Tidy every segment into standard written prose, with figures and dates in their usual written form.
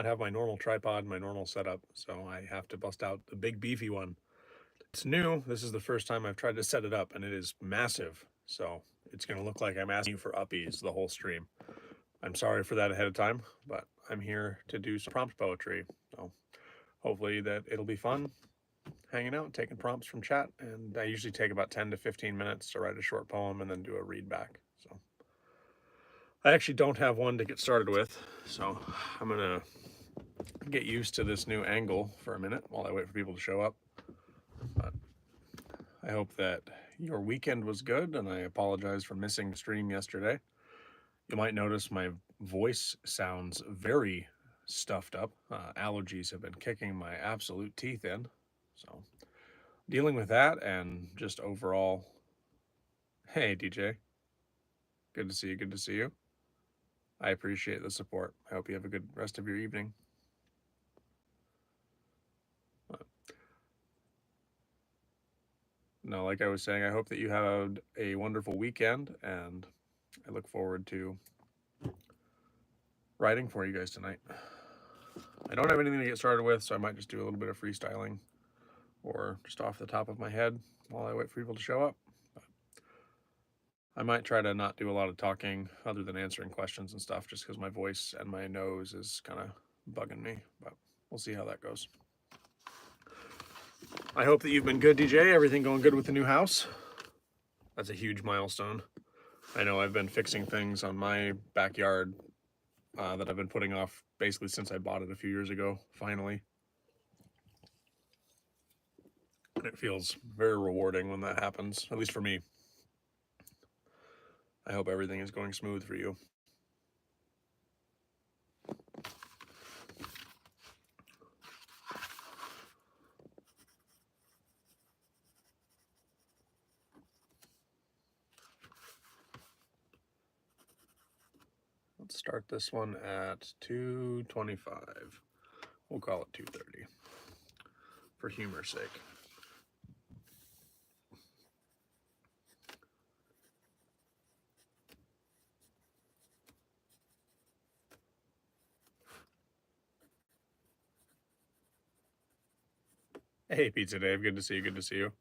not have my normal tripod, my normal setup, so I have to bust out the big beefy one. It's new. This is the first time I've tried to set it up, and it is massive. So it's going to look like I'm asking you for uppies the whole stream. I'm sorry for that ahead of time, but I'm here to do some prompt poetry. So hopefully that it'll be fun hanging out, taking prompts from chat. And I usually take about 10 to 15 minutes to write a short poem and then do a read back. So I actually don't have one to get started with. So I'm going to get used to this new angle for a minute while I wait for people to show up. But I hope that your weekend was good, and I apologize for missing the stream yesterday. You might notice my voice sounds very stuffed up. Allergies have been kicking my absolute teeth in. So dealing with that and just overall, hey DJ, good to see you, good to see you. I appreciate the support. I hope you have a good rest of your evening. No, like I was saying, I hope that you had a wonderful weekend, and I look forward to writing for you guys tonight. I don't have anything to get started with, so I might just do a little bit of freestyling or just off the top of my head while I wait for people to show up. But I might try to not do a lot of talking other than answering questions and stuff, just because my voice and my nose is kind of bugging me, but we'll see how that goes. I hope that you've been good, DJ. Everything going good with the new house? That's a huge milestone. I know I've been fixing things on my backyard that I've been putting off basically since I bought it a few years ago, finally. And it feels very rewarding when that happens, at least for me. I hope everything is going smooth for you. Let's start this one at 2:25. We'll call it 2:30 for humor's sake. Hey, Pizza Dave, good to see you, good to see you.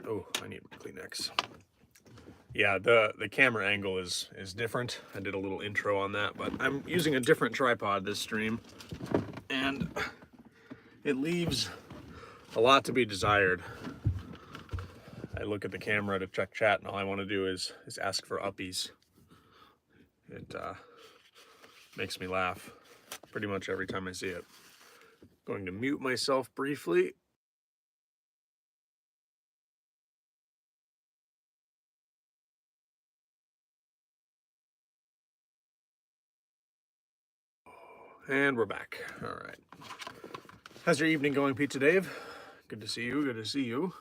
Oh, I need my Kleenex. Yeah, the camera angle is different. I did a little intro on that, but I'm using a different tripod this stream, and it leaves a lot to be desired. I look at the camera to check chat, and all I want to do is ask for uppies. It makes me laugh pretty much every time I see it. Going to mute myself briefly. And we're back. All right. How's your evening going, Pizza Dave? Good to see you. Good to see you.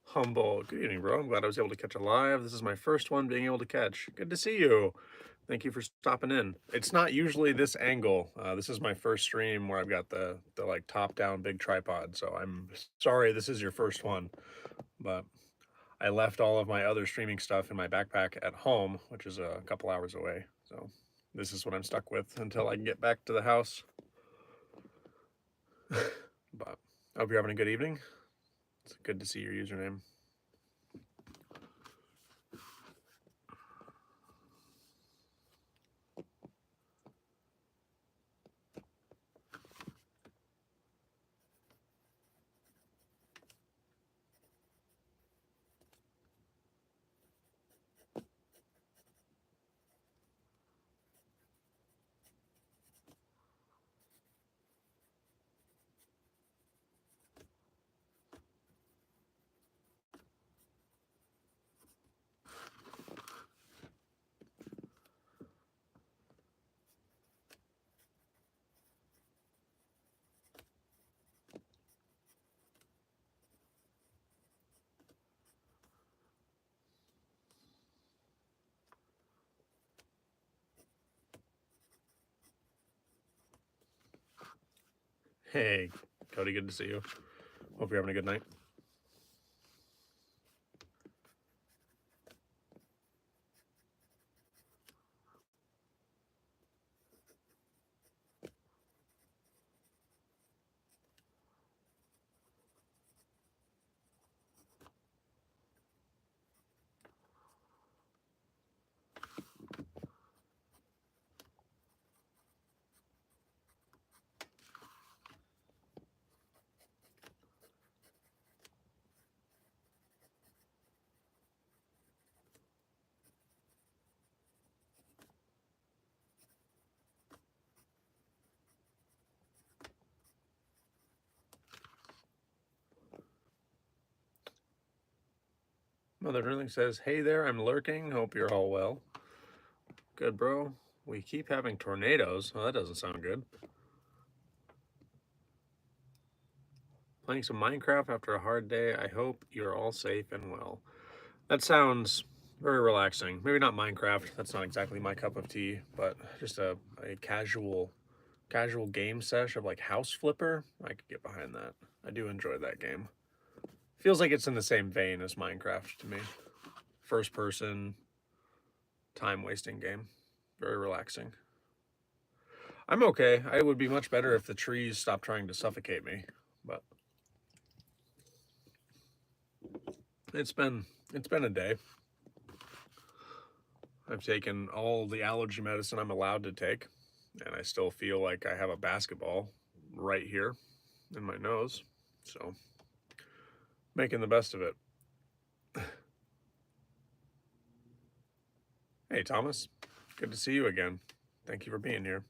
Humble. Good evening, bro. I'm glad I was able to catch a live. This is my first one being able to catch. Good to see you. Thank you for stopping in. It's not usually this angle. This is my first stream where I've got the like top down big tripod. So I'm sorry this is your first one, but I left all of my other streaming stuff in my backpack at home, which is a couple hours away. So this is what I'm stuck with until I can get back to the house. But I hope you're having a good evening. It's good to see your username. Hey, Cody, good to see you. Hope you're having a good night. Mother Drilling says, hey there, I'm lurking. Hope you're all well. Good, bro. We keep having tornadoes. Well, that doesn't sound good. Playing some Minecraft after a hard day. I hope you're all safe and well. That sounds very relaxing. Maybe not Minecraft. That's not exactly my cup of tea, but just a casual game sesh of like House Flipper. I could get behind that. I do enjoy that game. Feels like it's in the same vein as Minecraft to me. First person, time wasting game. Very relaxing. I'm okay. I would be much better if the trees stopped trying to suffocate me, but it's been a day. I've taken all the allergy medicine I'm allowed to take, and I still feel like I have a basketball right here in my nose. So, making the best of it. Hey, Thomas. Good to see you again. Thank you for being here.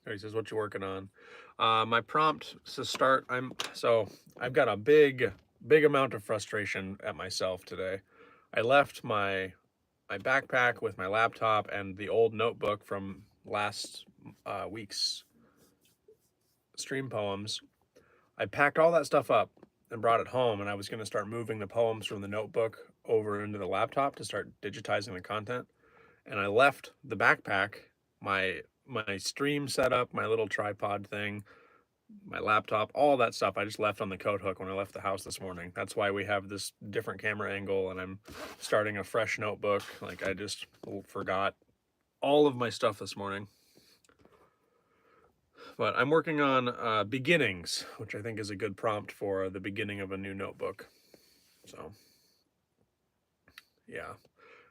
He says, "What you working on?" My prompt to start. I've got a big amount of frustration at myself today. I left my backpack with my laptop and the old notebook from last week's stream poems. I packed all that stuff up and brought it home, and I was going to start moving the poems from the notebook over into the laptop to start digitizing the content. And I left the backpack, my stream setup, my little tripod thing, my laptop, all that stuff I just left on the coat hook when I left the house this morning. That's why we have this different camera angle, and I'm starting a fresh notebook. Like, I just forgot all of my stuff this morning. But I'm working on beginnings, which I think is a good prompt for the beginning of a new notebook. So, yeah.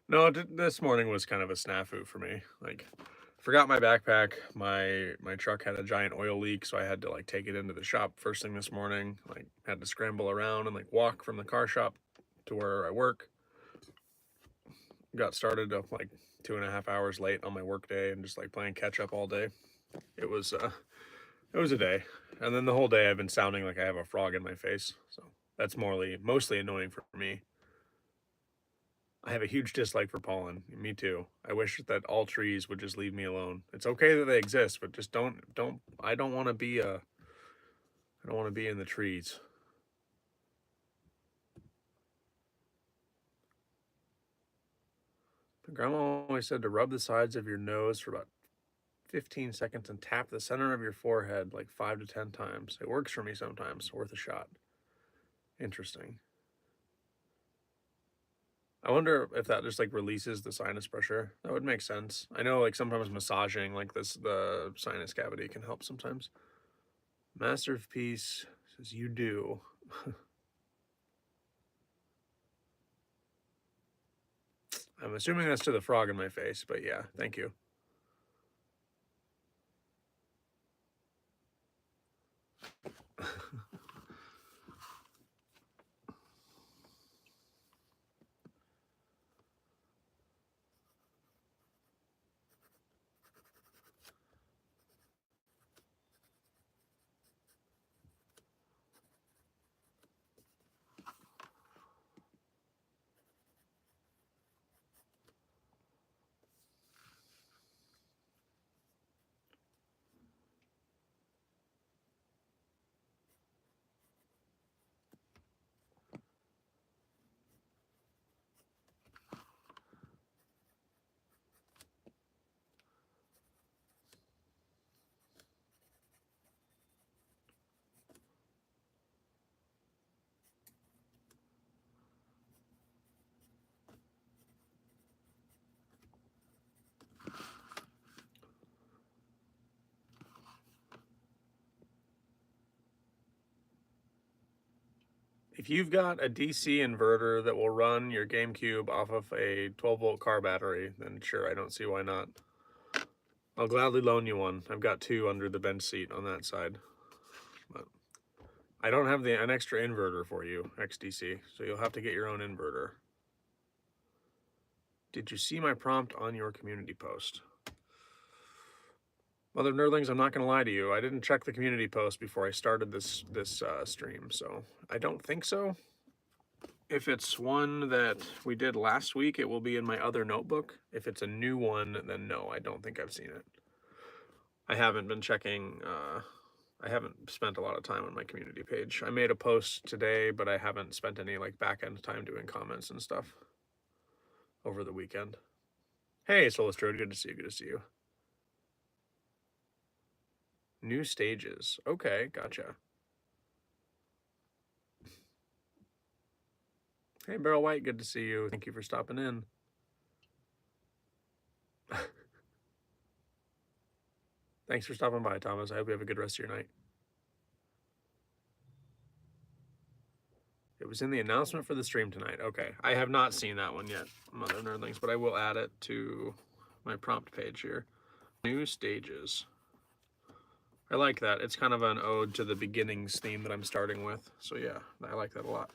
No, this morning was kind of a snafu for me. Like, forgot my backpack. My truck had a giant oil leak, so I had to like take it into the shop first thing this morning. Like, had to scramble around and like walk from the car shop to where I work. Got started up like 2.5 hours late on my work day and just like playing catch up all day. It was a day, and then the whole day I've been sounding like I have a frog in my face. So that's mostly annoying for me. I have a huge dislike for pollen. Me too. I wish that all trees would just leave me alone. It's okay that they exist, but just don't. I don't want to be I don't want to be in the trees. My grandma always said to rub the sides of your nose for about 15 seconds and tap the center of your forehead like 5 to 10 times. It works for me sometimes. Worth a shot. Interesting. I wonder if that just like releases the sinus pressure. That would make sense. I know like sometimes massaging like the sinus cavity can help sometimes. Master of Peace says you do. I'm assuming that's to the frog in my face, but yeah, thank you. If you've got a DC inverter that will run your GameCube off of a 12-volt car battery, then sure, I don't see why not. I'll gladly loan you one. I've got two under the bench seat on that side. But I don't have an extra inverter for you, XDC, so you'll have to get your own inverter. Did you see my prompt on your community post? Mother of Nerdlings, I'm not going to lie to you. I didn't check the community post before I started this stream, so I don't think so. If it's one that we did last week, it will be in my other notebook. If it's a new one, then no, I don't think I've seen it. I haven't been checking, I haven't spent a lot of time on my community page. I made a post today, but I haven't spent any like back-end time doing comments and stuff over the weekend. Hey, Solus Druid, good to see you, good to see you. New stages. Okay, gotcha. Hey, Barrel White, good to see you. Thank you for stopping in. Thanks for stopping by, Thomas. I hope you have a good rest of your night. It was in the announcement for the stream tonight. Okay, I have not seen that one yet, Mother of Nerdlings, but I will add it to my prompt page here. New stages. I like that. It's kind of an ode to the beginnings theme that I'm starting with. So yeah, I like that a lot.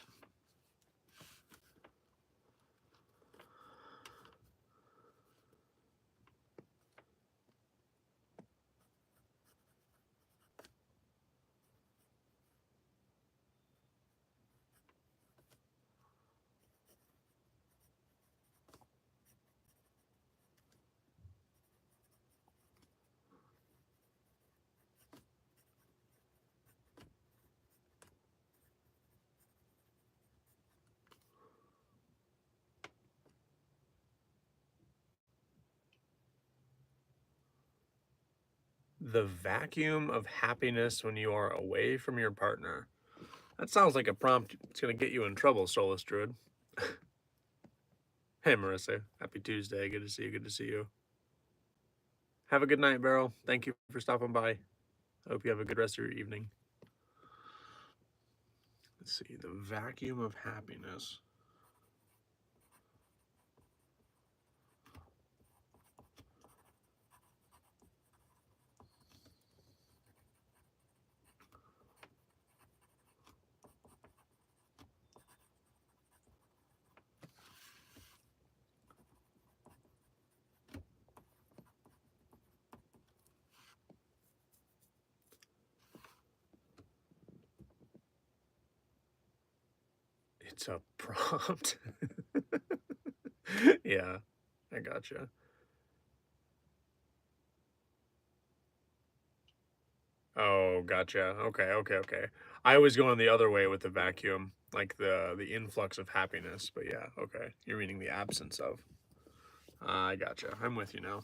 The vacuum of happiness when you are away from your partner. That sounds like a prompt. It's going to get you in trouble, Solus Druid. Hey, Marissa. Happy Tuesday. Good to see you. Good to see you. Have a good night, Beryl. Thank you for stopping by. I hope you have a good rest of your evening. Let's see. The vacuum of happiness. It's a prompt. Yeah, I gotcha. Oh, gotcha. Okay. I was going the other way with the vacuum, like the influx of happiness, but yeah, okay. You're meaning the absence of. I gotcha. I'm with you now.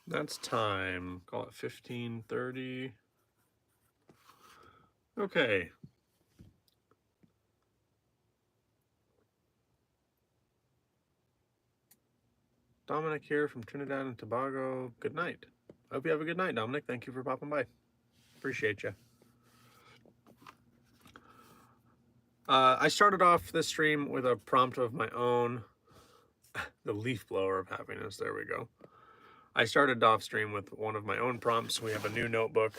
That's time. Call it 15:30. Okay. Dominic here from Trinidad and Tobago. Good night. I hope you have a good night, Dominic. Thank you for popping by. Appreciate you. I started off this stream with a prompt of my own. The leaf blower of happiness. There we go. I started off stream with one of my own prompts. We have a new notebook.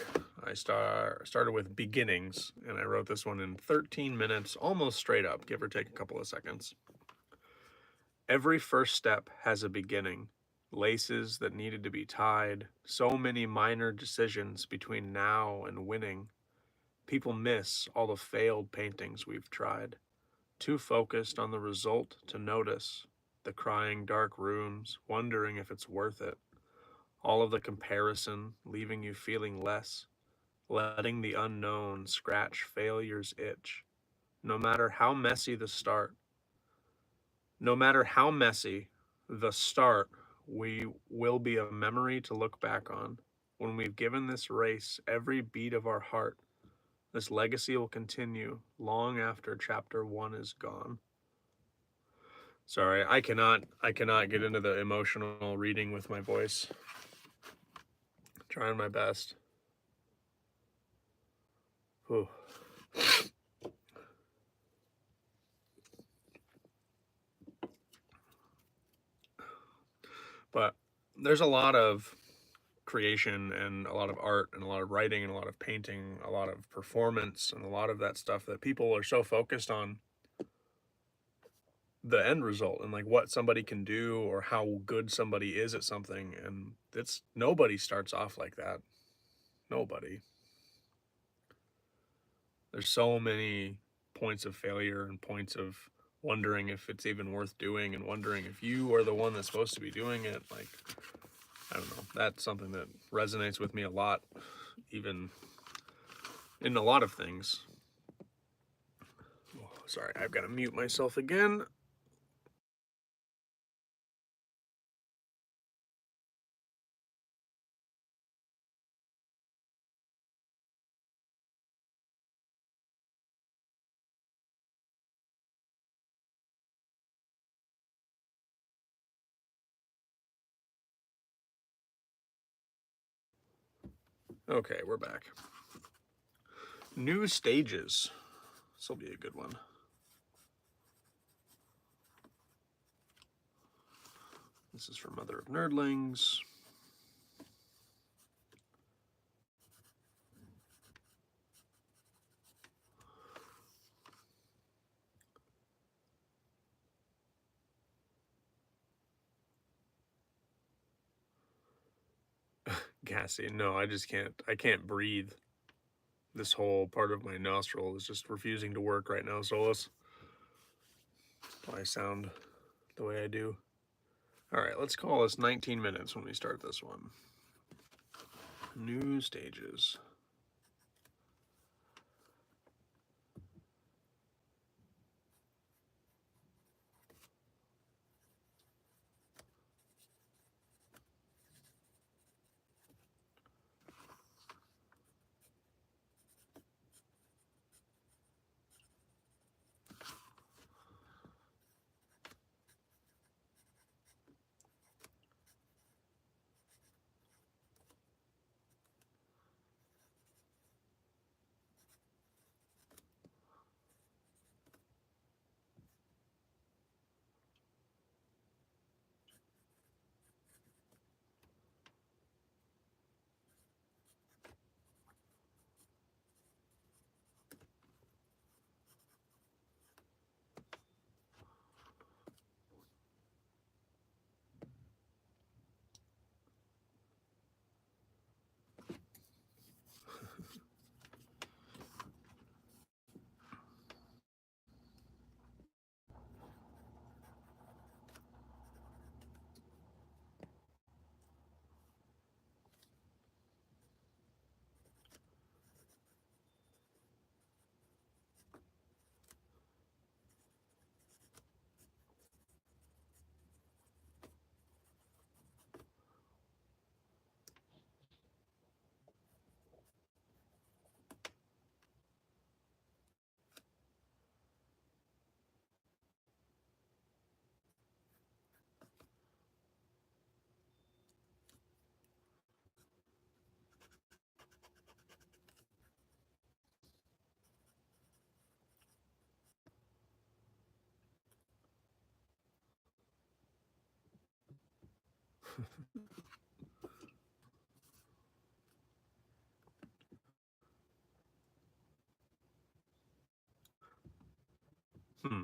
I started with beginnings, and I wrote this one in 13 minutes, almost straight up, give or take a couple of seconds. Every first step has a beginning. Laces that needed to be tied. So many minor decisions between now and winning. People miss all the failed paintings we've tried. Too focused on the result to notice the crying dark rooms, wondering if it's worth it. All of the comparison leaving you feeling less, letting the unknown scratch failure's itch. No matter how messy the start, no matter how messy the start, we will be a memory to look back on. When we've given this race every beat of our heart, this legacy will continue long after chapter 1 is gone. Sorry, I cannot get into the emotional reading with my voice. Trying my best. Whew. But there's a lot of creation and a lot of art and a lot of writing and a lot of painting, a lot of performance and a lot of that stuff that people are so focused on the end result and like what somebody can do or how good somebody is at something, and it's nobody starts off like that. Nobody. There's so many points of failure and points of wondering if it's even worth doing and wondering if you are the one that's supposed to be doing it. Like, I don't know, that's something that resonates with me a lot, even in a lot of things. Oh, sorry, I've got to mute myself again. Okay, we're back. New stages. This will be a good one. This is from Mother of Nerdlings. Gassy. No, I can't breathe. This whole part of my nostril is just refusing to work right now, Solus. That's why I sound the way I do. All right, let's call this 19 minutes when we start this one. New stages.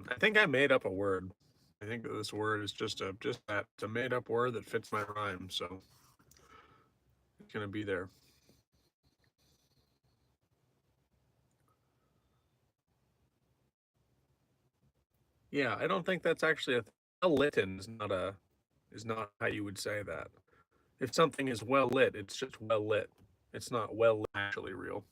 I think I made up a word. I think that this word is just that. It's a made up word that fits my rhyme, so it's gonna be there. Yeah, I don't think that's actually a Litten is not how you would say that. If something is well lit, it's just well lit. It's not well lit actually real.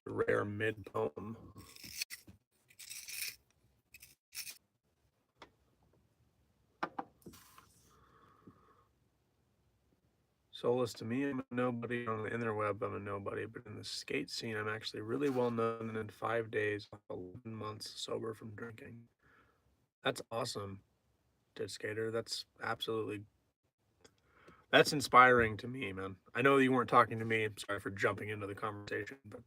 Rare mid poem. Soulless to me, I'm a nobody. On the interweb, I'm a nobody. But in the skate scene, I'm actually really well known. And in 5 days, 11 months sober from drinking. That's awesome, Dead Skater. That's inspiring to me, man. I know you weren't talking to me. I'm sorry for jumping into the conversation, but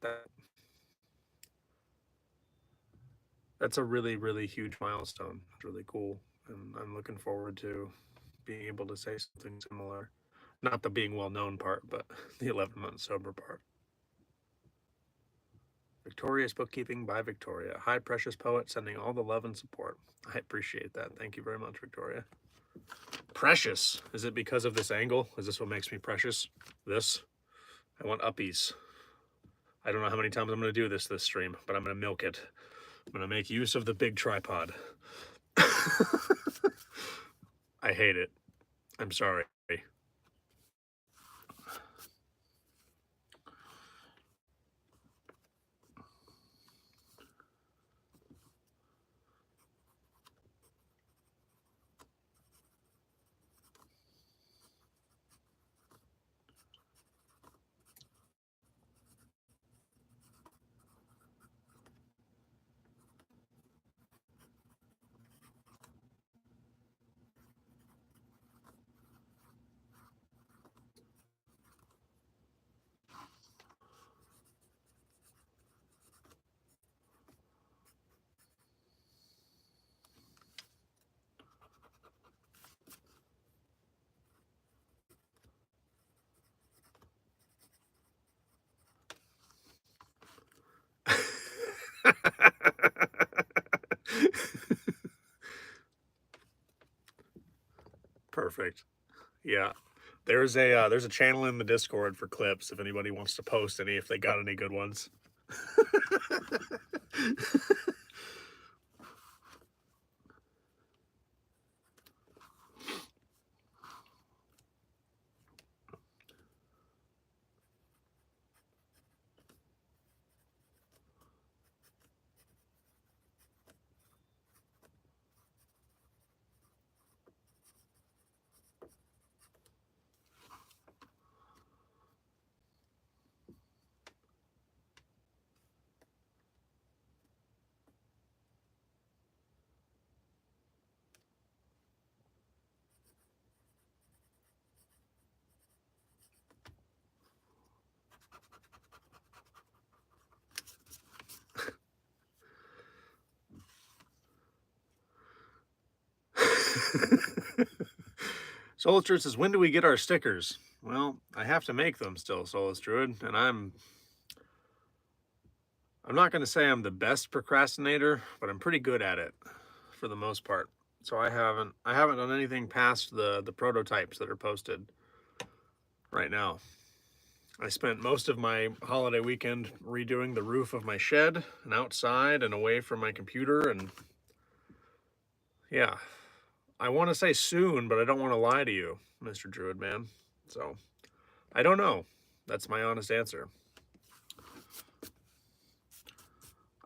that's a really, really huge milestone. It's really cool. And I'm looking forward to being able to say something similar. Not the being well known part, but the 11-month sober part. Victoria's Bookkeeping by Victoria. Hi, precious poet, sending all the love and support. I appreciate that. Thank you very much, Victoria. Precious. Is it because of this angle? Is this what makes me precious? This? I want uppies. I don't know how many times I'm going to do this stream, but I'm going to milk it. I'm going to make use of the big tripod. I hate it. I'm sorry. Perfect. Yeah. There's a channel in the Discord for clips if anybody wants to post any if they got any good ones. Soulless Druid says, when do we get our stickers? Well, I have to make them still, Soulless Druid, and I'm not going to say I'm the best procrastinator, but I'm pretty good at it for the most part. So I haven't done anything past the prototypes that are posted right now. I spent most of my holiday weekend redoing the roof of my shed and outside and away from my computer, and yeah, I want to say soon, but I don't want to lie to you, Mr. Druid Man. So I don't know. That's my honest answer.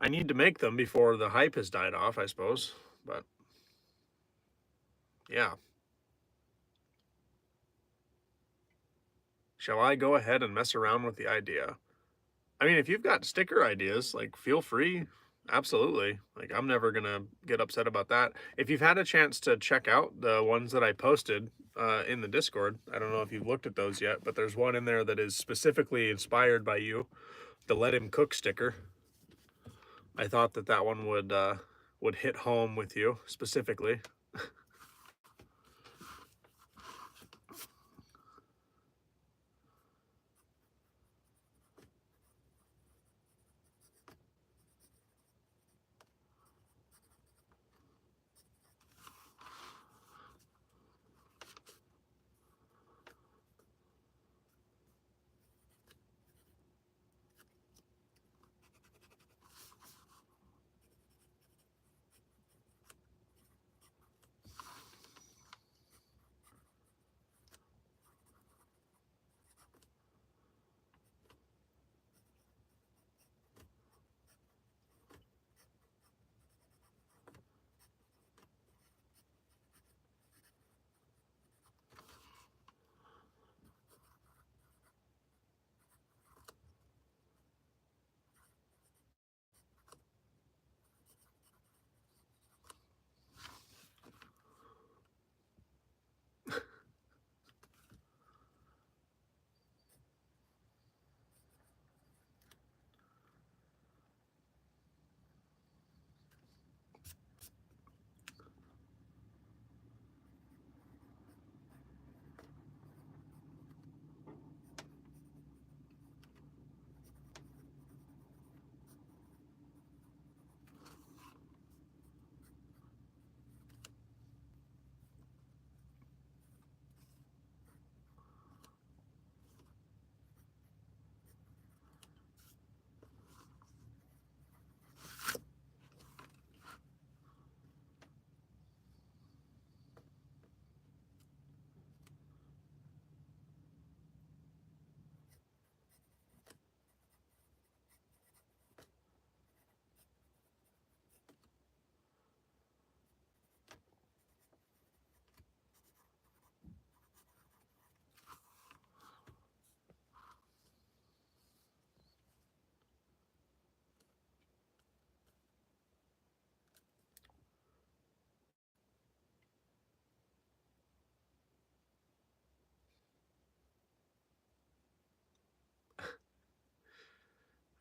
I need to make them before the hype has died off, I suppose, but yeah. Shall I go ahead and mess around with the idea? I mean, if you've got sticker ideas, like, feel free. Absolutely. Like, I'm never gonna get upset about that. If you've had a chance to check out the ones that I posted in the Discord, I don't know if you've looked at those yet, but there's one in there that is specifically inspired by you, the Let Him Cook sticker. I thought that one would hit home with you specifically.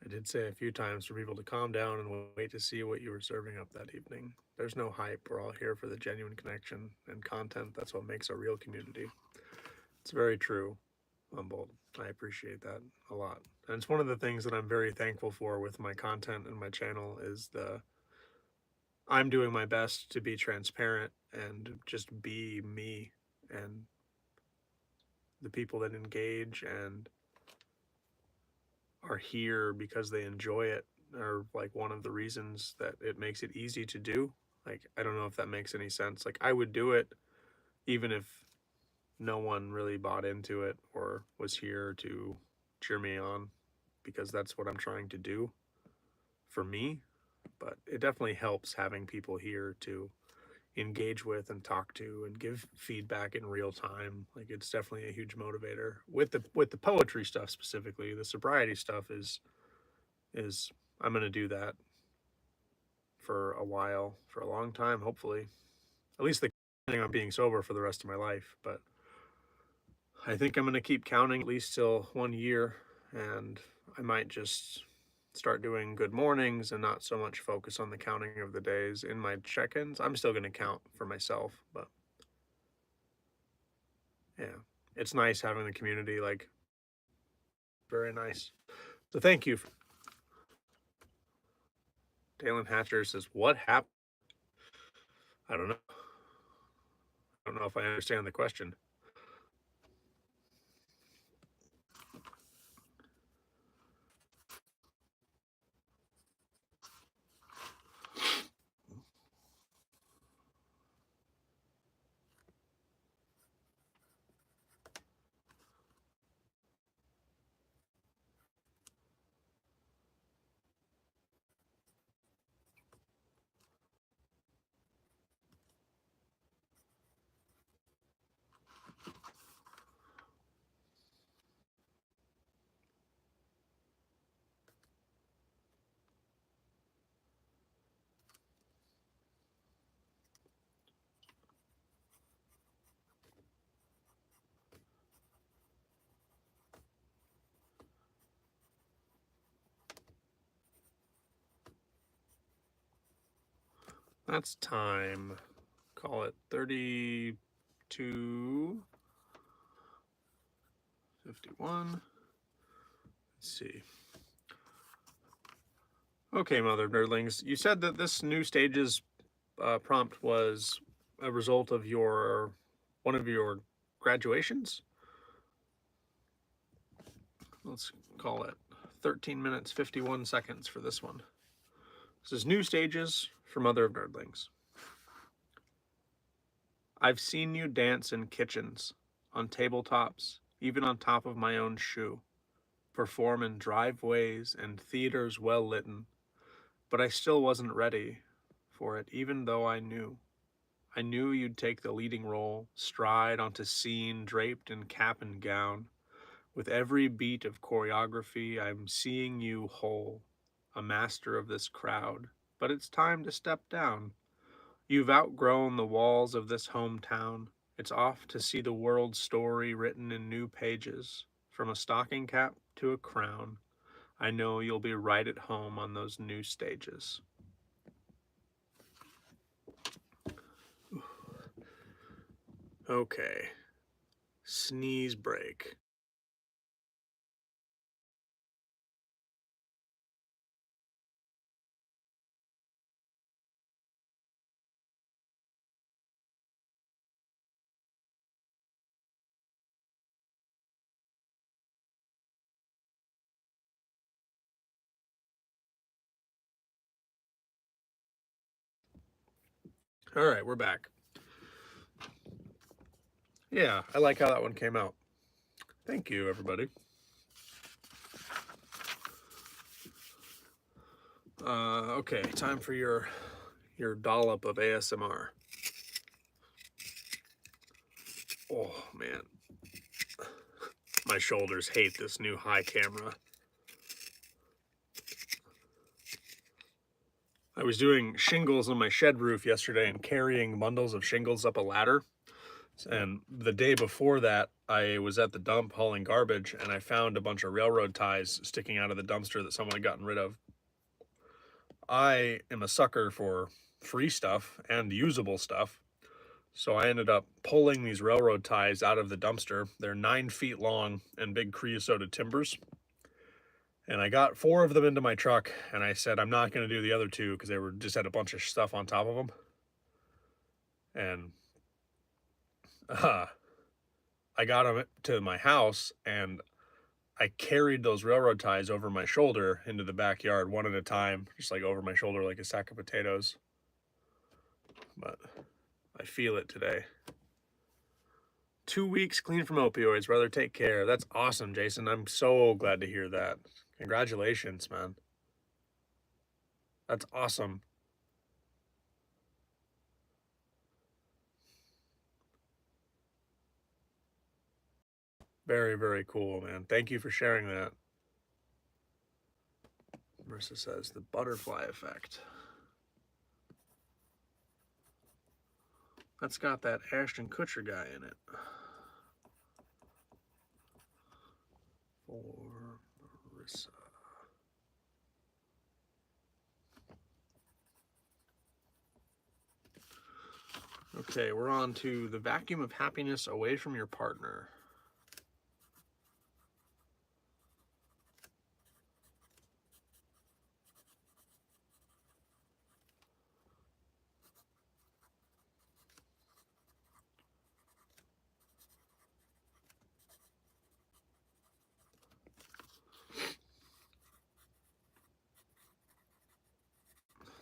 I did say a few times for people to calm down and wait to see what you were serving up that evening. There's no hype. We're all here for the genuine connection and content. That's what makes a real community. It's very true, Humboldt. I appreciate that a lot. And it's one of the things that I'm very thankful for with my content and my channel is I'm doing my best to be transparent and just be me, and the people that engage and are here because they enjoy it are like one of the reasons that it makes it easy to do. Like, I don't know if that makes any sense. Like, I would do it even if no one really bought into it or was here to cheer me on, because that's what I'm trying to do for me. But it definitely helps having people here to engage with and talk to and give feedback in real time. Like, it's definitely a huge motivator with the poetry stuff. Specifically, the sobriety stuff is I'm going to do that for a while, for a long time, hopefully. At least the planning on being sober for the rest of my life. But I think I'm going to keep counting at least till 1 year, and I might just start doing good mornings and not so much focus on the counting of the days in my check-ins. I'm still going to count for myself, but yeah, it's nice having the community, like, very nice. So thank you. Dalen Hatcher says, what happened? I don't know. I don't know if I understand the question. That's time. Call it 32:51. Let's see. Okay, Mother Nerdlings, you said that this new stages prompt was a result of one of your graduations. Let's call it 13 minutes 51 seconds for this one. This is new stages for Mother of Nerdlings. I've seen you dance in kitchens, on tabletops, even on top of my own shoe, perform in driveways and theaters well litten, but I still wasn't ready for it, even though I knew. I knew you'd take the leading role, stride onto scene draped in cap and gown. With every beat of choreography, I'm seeing you whole, a master of this crowd. But it's time to step down. You've outgrown the walls of this hometown. It's off to see the world's story written in new pages. From a stocking cap to a crown, I know you'll be right at home on those new stages. Okay. Sneeze break. All right, we're back. Yeah, I like how that one came out. Thank you, everybody. Okay, time for your dollop of ASMR. Oh, man. My shoulders hate this new high camera. I was doing shingles on my shed roof yesterday and carrying bundles of shingles up a ladder. And the day before that, I was at the dump hauling garbage, and I found a bunch of railroad ties sticking out of the dumpster that someone had gotten rid of. I am a sucker for free stuff and usable stuff, so I ended up pulling these railroad ties out of the dumpster. They're 9 feet long and big creosote timbers. And I got 4 of them into my truck, and I said I'm not going to do the other 2 because they were just had a bunch of stuff on top of them. And I got them to my house, and I carried those railroad ties over my shoulder into the backyard one at a time, just like over my shoulder like a sack of potatoes. But I feel it today. 2 weeks clean from opioids, brother. Take care. That's awesome, Jason. I'm so glad to hear that. Congratulations, man. That's awesome. Very, very cool, man. Thank you for sharing that. Marissa says the butterfly effect. That's got that Ashton Kutcher guy in it. For Marissa. Okay, we're on to the vacuum of happiness away from your partner.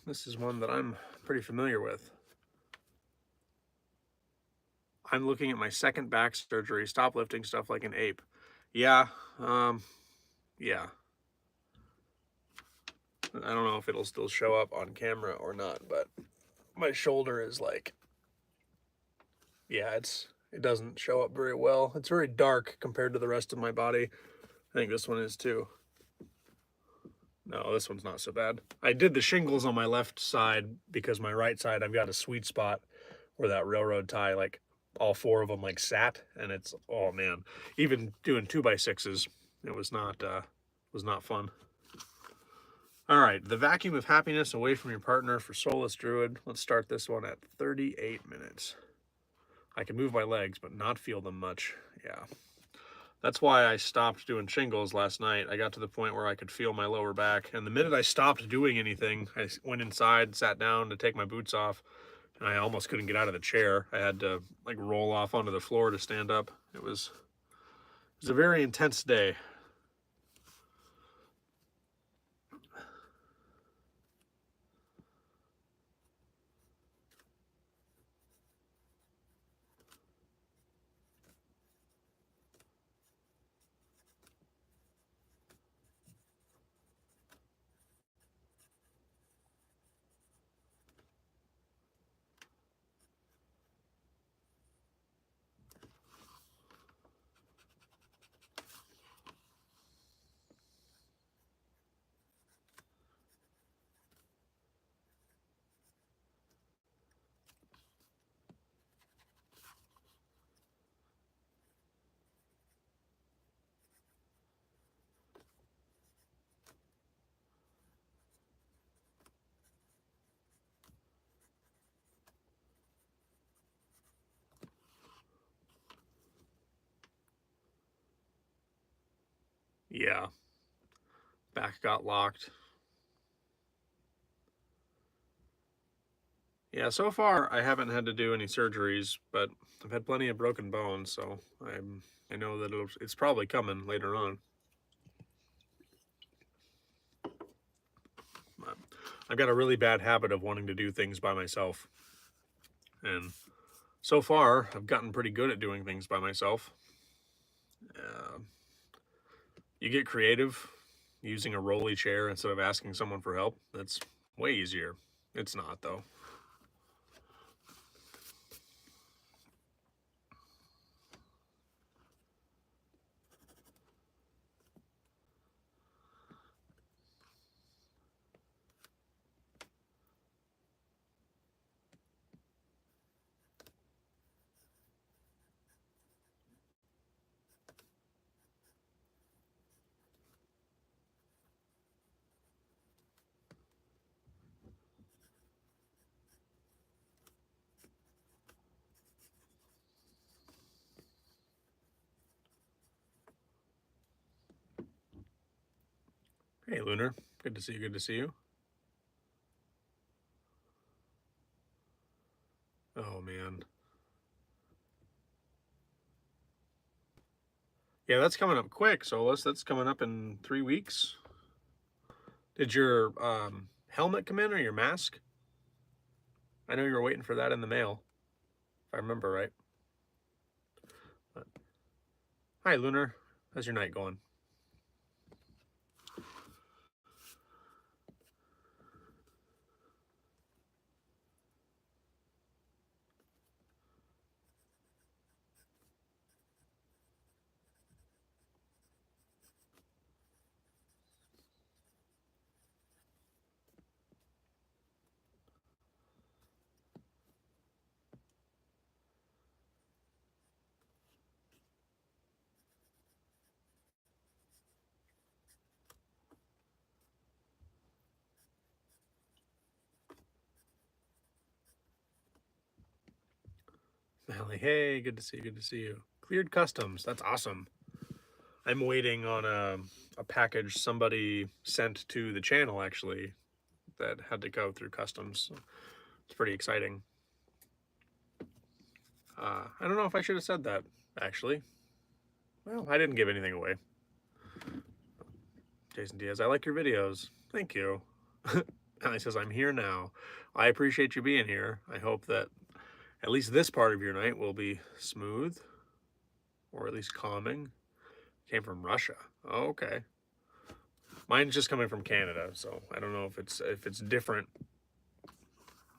This is one that I'm pretty familiar with. I'm looking at my second back surgery. Stop lifting stuff like an ape. Yeah, yeah. I don't know if it'll still show up on camera or not, but my shoulder is like, yeah, it doesn't show up very well. It's very dark compared to the rest of my body. I think this one is too. No, this one's not so bad. I did the shingles on my left side because my right side, I've got a sweet spot where that railroad tie, like all 4 of them like sat, and it's, oh man, even doing 2x6s, it was not fun. All right, the vacuum of happiness away from your partner for Soulless Druid. Let's start this one at 38 minutes. I can move my legs, but not feel them much. Yeah. That's why I stopped doing shingles last night. I got to the point where I could feel my lower back. And the minute I stopped doing anything, I went inside, sat down to take my boots off, and I almost couldn't get out of the chair. I had to like roll off onto the floor to stand up. It was a very intense day. Yeah. Back got locked. Yeah, so far I haven't had to do any surgeries, but I've had plenty of broken bones, so I know that it's probably coming later on. I've got a really bad habit of wanting to do things by myself. And so far, I've gotten pretty good at doing things by myself. You get creative using a rolly chair instead of asking someone for help. That's way easier. It's not, though. Hey, Lunar. Good to see you. Good to see you. Oh, man. Yeah, that's coming up quick, Solus. That's coming up in 3 weeks. Did your helmet come in or your mask? I know you were waiting for that in the mail, if I remember right. But... Hi, Lunar. How's your night going? Mally, hey, good to see you. Good to see you. Cleared customs. That's awesome. I'm waiting on a package somebody sent to the channel, actually, that had to go through customs. So it's pretty exciting. I don't know if I should have said that, actually. Well, I didn't give anything away. Jason Diaz, I like your videos. Thank you. And he says, I'm here now. I appreciate you being here. I hope that at least this part of your night will be smooth, or at least calming. Came from Russia. Oh, okay. Mine's just coming from Canada, so I don't know if it's different.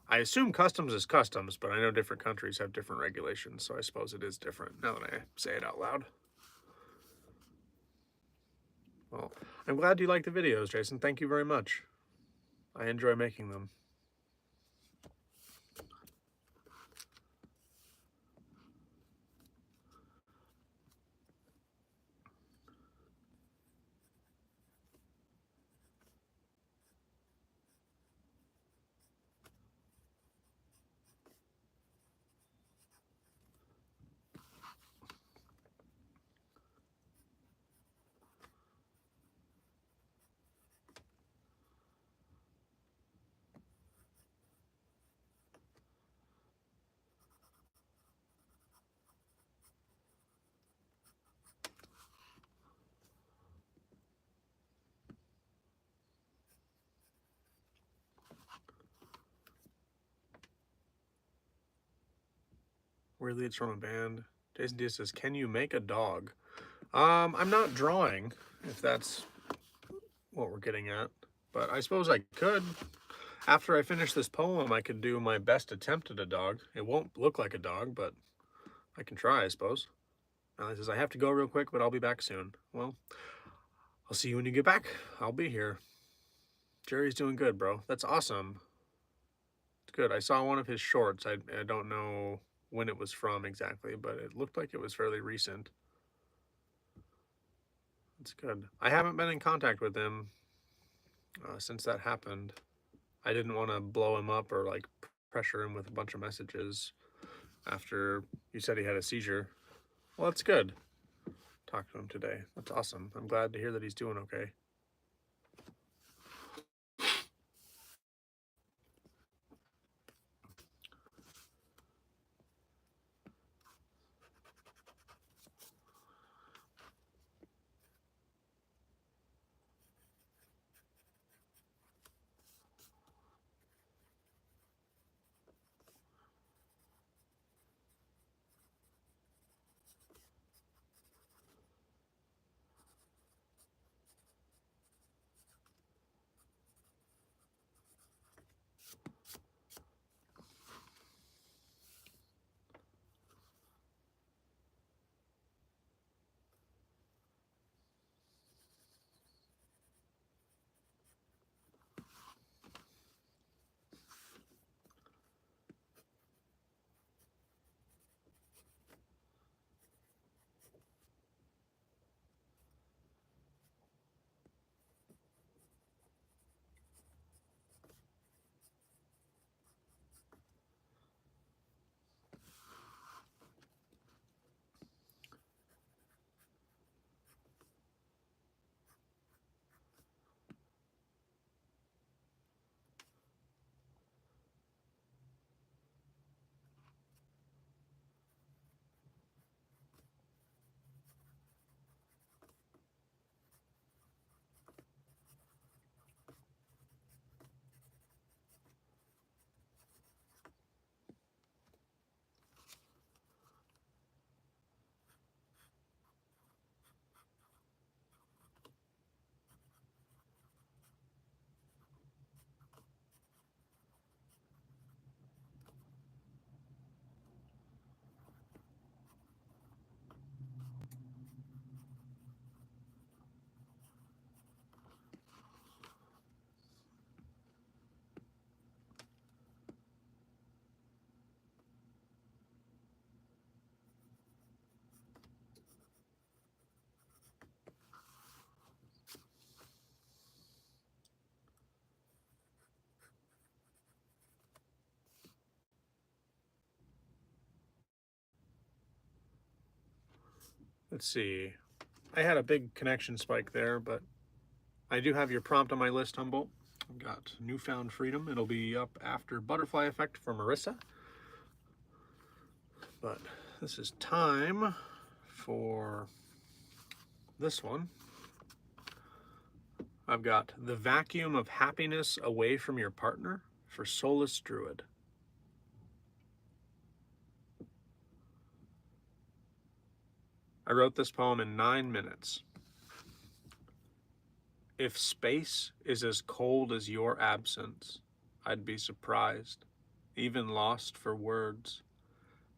I assume customs is customs, but I know different countries have different regulations, so I suppose it is different now that I say it out loud. Well, I'm glad you like the videos, Jason. Thank you very much. I enjoy making them. Weirdly, it's from a band. Jason Diaz says, can you make a dog? I'm not drawing, if that's what we're getting at, but I suppose I could. After I finish this poem, I could do my best attempt at a dog. It won't look like a dog, but I can try, I suppose. Allie says, I have to go real quick, but I'll be back soon. Well, I'll see you when you get back. I'll be here. Jerry's doing good, bro. That's awesome. It's good. I saw one of his shorts. I don't know when it was from exactly, but it looked like it was fairly recent. It's good. I haven't been in contact with him since that happened. I didn't want to blow him up or like pressure him with a bunch of messages after you said he had a seizure. Well, that's good. Talk to him today. That's awesome. I'm glad to hear that he's doing okay. Let's see. I had a big connection spike there, but I do have your prompt on my list, Humboldt. I've got Newfound Freedom. It'll be up after Butterfly Effect for Marissa. But this is time for this one. I've got The Vacuum of Happiness Away from Your Partner for Soulless Druid. I wrote this poem in 9 minutes. If space is as cold as your absence, I'd be surprised, even lost for words.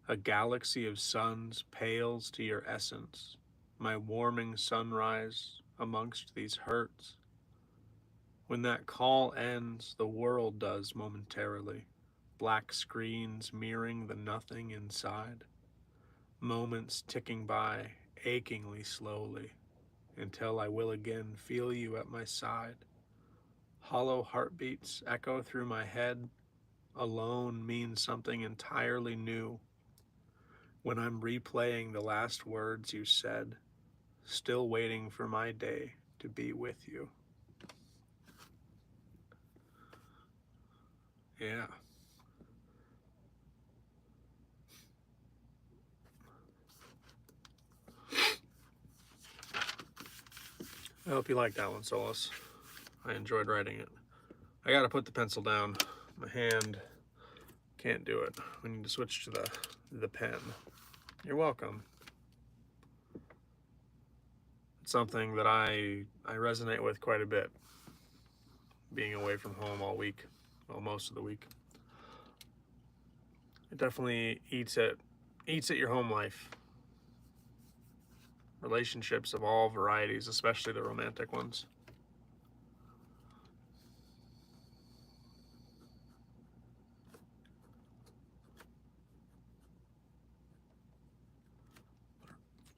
A galaxy of suns pales to your essence, my warming sunrise amongst these hurts. When that call ends, the world does momentarily, black screens mirroring the nothing inside. Moments ticking by, achingly slowly, until I will again feel you at my side. Hollow heartbeats echo through my head. Alone means something entirely new. When I'm replaying the last words you said, still waiting for my day to be with you. Yeah. I hope you like that one, Solus. I enjoyed writing it. I gotta put the pencil down. My hand can't do it. We need to switch to the pen. You're welcome. It's something that I resonate with quite a bit. Being away from home all week, well, most of the week. It definitely eats at your home life. Relationships of all varieties, especially the romantic ones.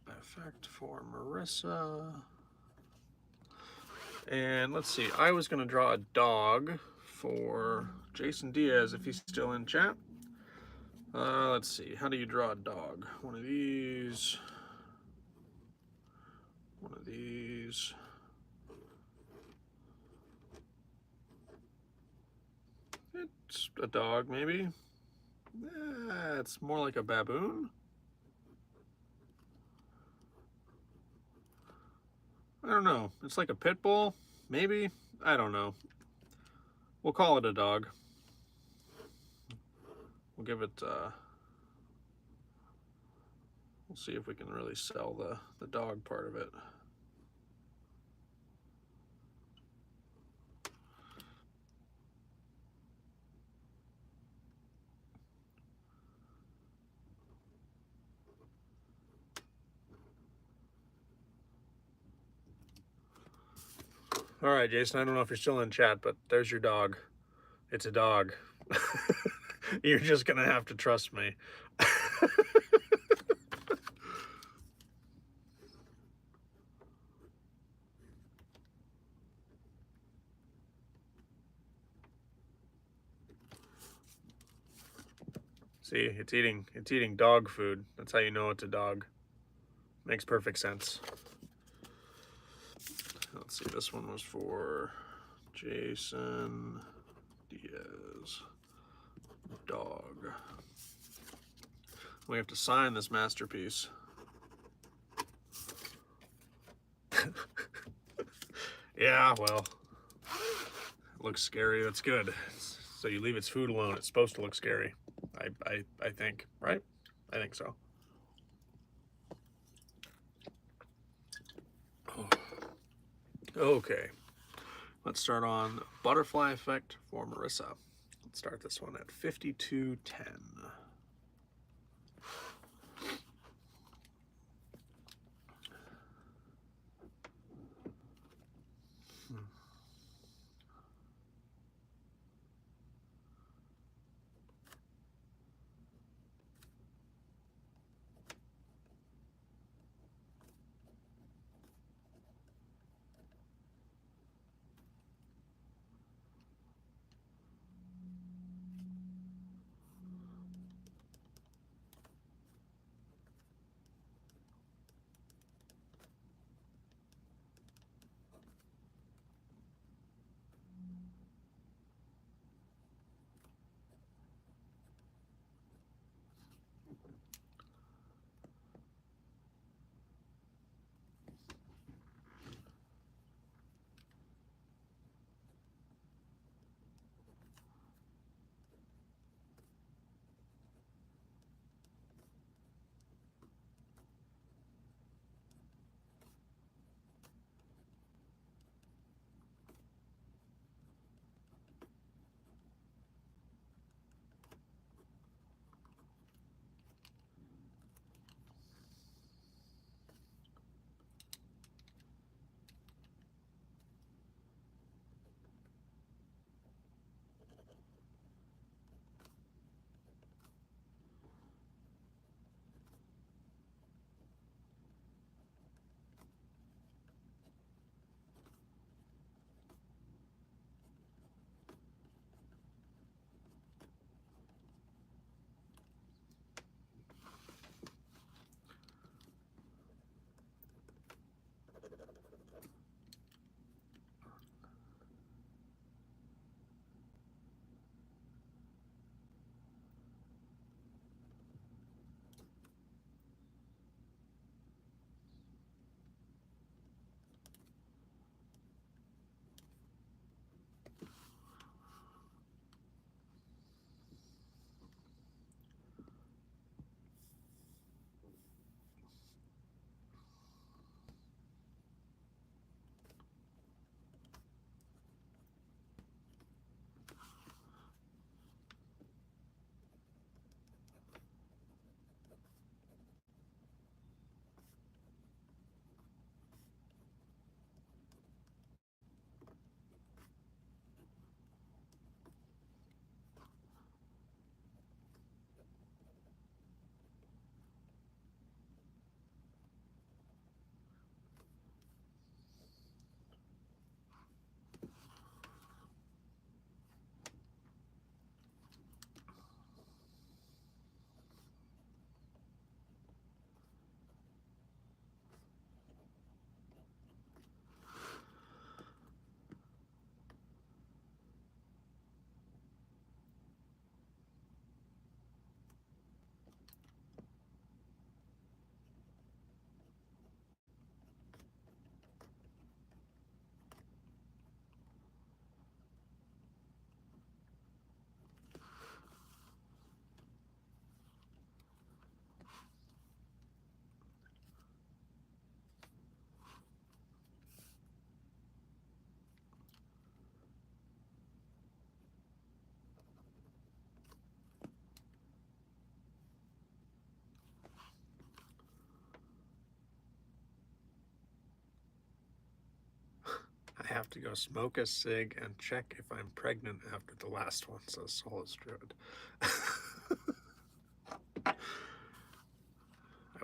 Effect for Marissa. And let's see, I was going to draw a dog for Jason Diaz if he's still in chat. Let's see, how do you draw a dog? One of these. One of these. It's a dog, maybe. It's more like a baboon. I don't know. It's like a pit bull, maybe. I don't know. We'll call it a dog. We'll give it. We'll see if we can really sell the dog part of it. All right, Jason, I don't know if you're still in chat, but there's your dog. It's a dog. You're just going to have to trust me. See, it's eating dog food. That's how you know it's a dog. Makes perfect sense. Let's see, this one was for Jason Diaz. Dog. We have to sign this masterpiece. Yeah, well, it looks scary. That's good. So you leave its food alone. It's supposed to look scary. I think, right? I think so. Okay, let's start on Butterfly Effect for Marissa. Let's start this one at 5210. have to go smoke a cig and check if I'm pregnant after the last one, says Soulless Druid. I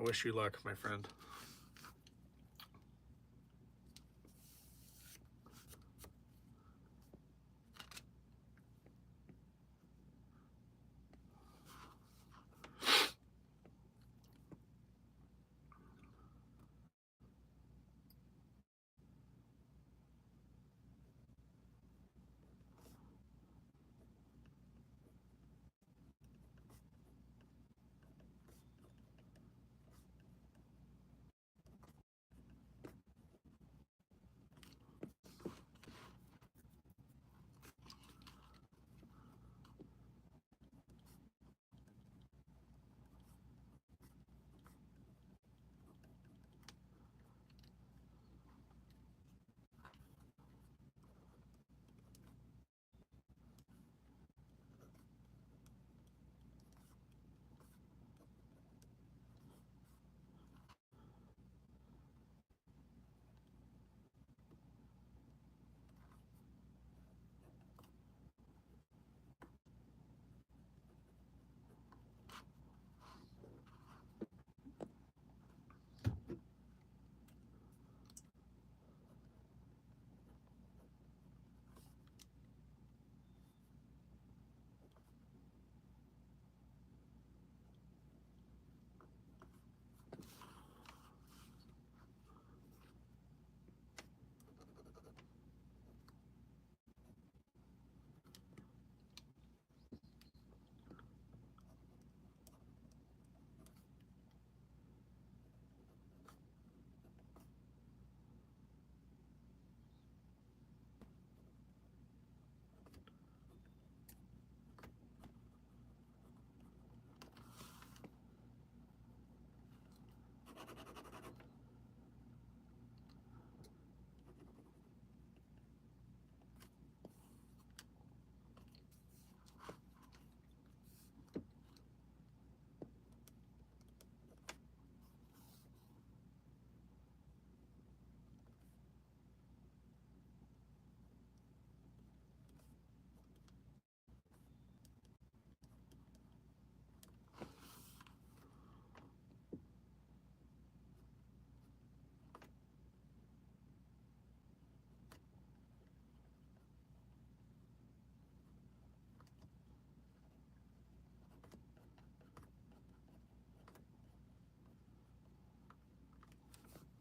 wish you luck, my friend.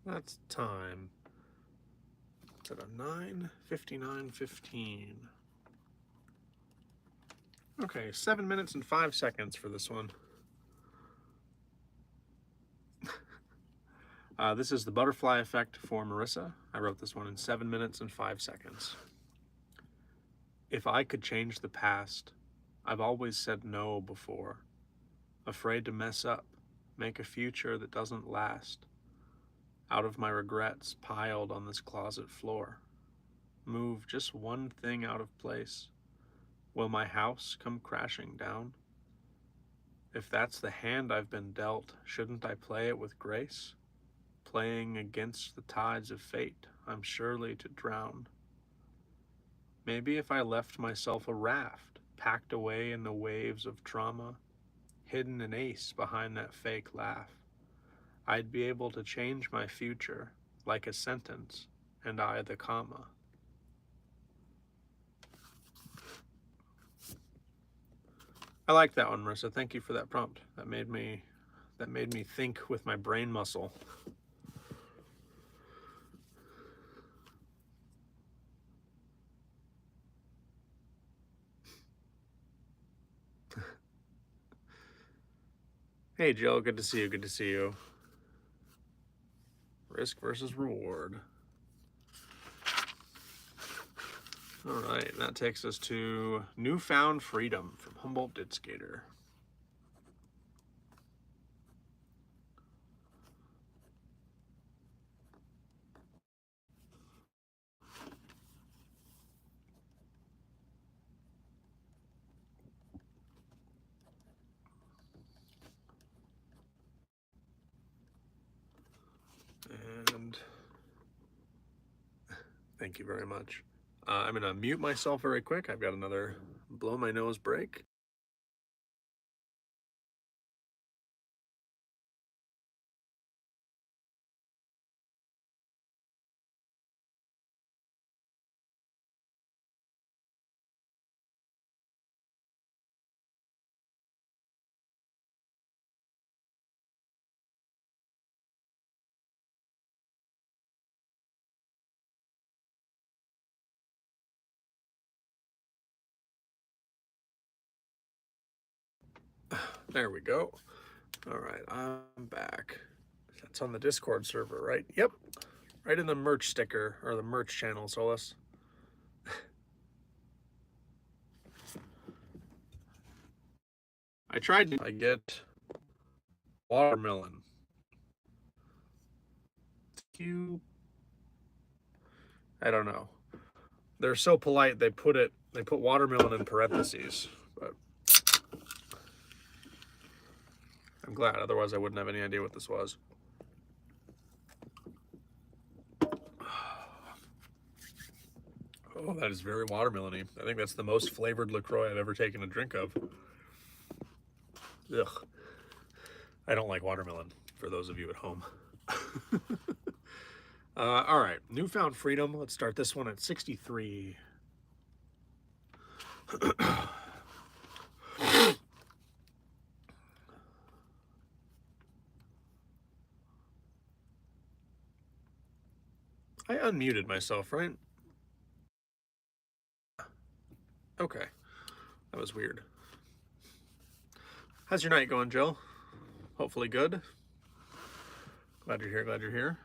That's time. It's at a 9:59:15. Okay, 7 minutes and 5 seconds for this one. This is the butterfly effect for Marissa. I wrote this one in 7 minutes and 5 seconds. If I could change the past, I've always said no before. Afraid to mess up, make a future that doesn't last. Out of my regrets piled on this closet floor. Move just one thing out of place. Will my house come crashing down? If that's the hand I've been dealt, shouldn't I play it with grace? Playing against the tides of fate, I'm surely to drown. Maybe if I left myself a raft, packed away in the waves of trauma, hidden an ace behind that fake laugh, I'd be able to change my future, like a sentence, and I the comma. I like that one, Marissa. Thank you for that prompt. That made me think with my brain muscle. Hey, Jill. Good to see you. Good to see you. Risk versus reward. All right, that takes us to Newfound Freedom from Humboldt Ditskater. And Thank you very much. I'm going to mute myself very quick. I've got another blow my nose break. There we go. All right, I'm back. That's on the Discord server, right? Yep. Right in the merch sticker, or the merch channel, Solus. I tried to get watermelon. I don't know. They're so polite, they put watermelon in parentheses, but I'm glad, otherwise I wouldn't have any idea what this was. Oh, that is very watermelony. I think that's the most flavored LaCroix I've ever taken a drink of. Ugh. I don't like watermelon, for those of you at home. All right, Newfound Freedom. Let's start this one at 63. I unmuted myself, right? Okay, that was weird. How's your night going, Jill? Hopefully good. Glad you're here, glad you're here.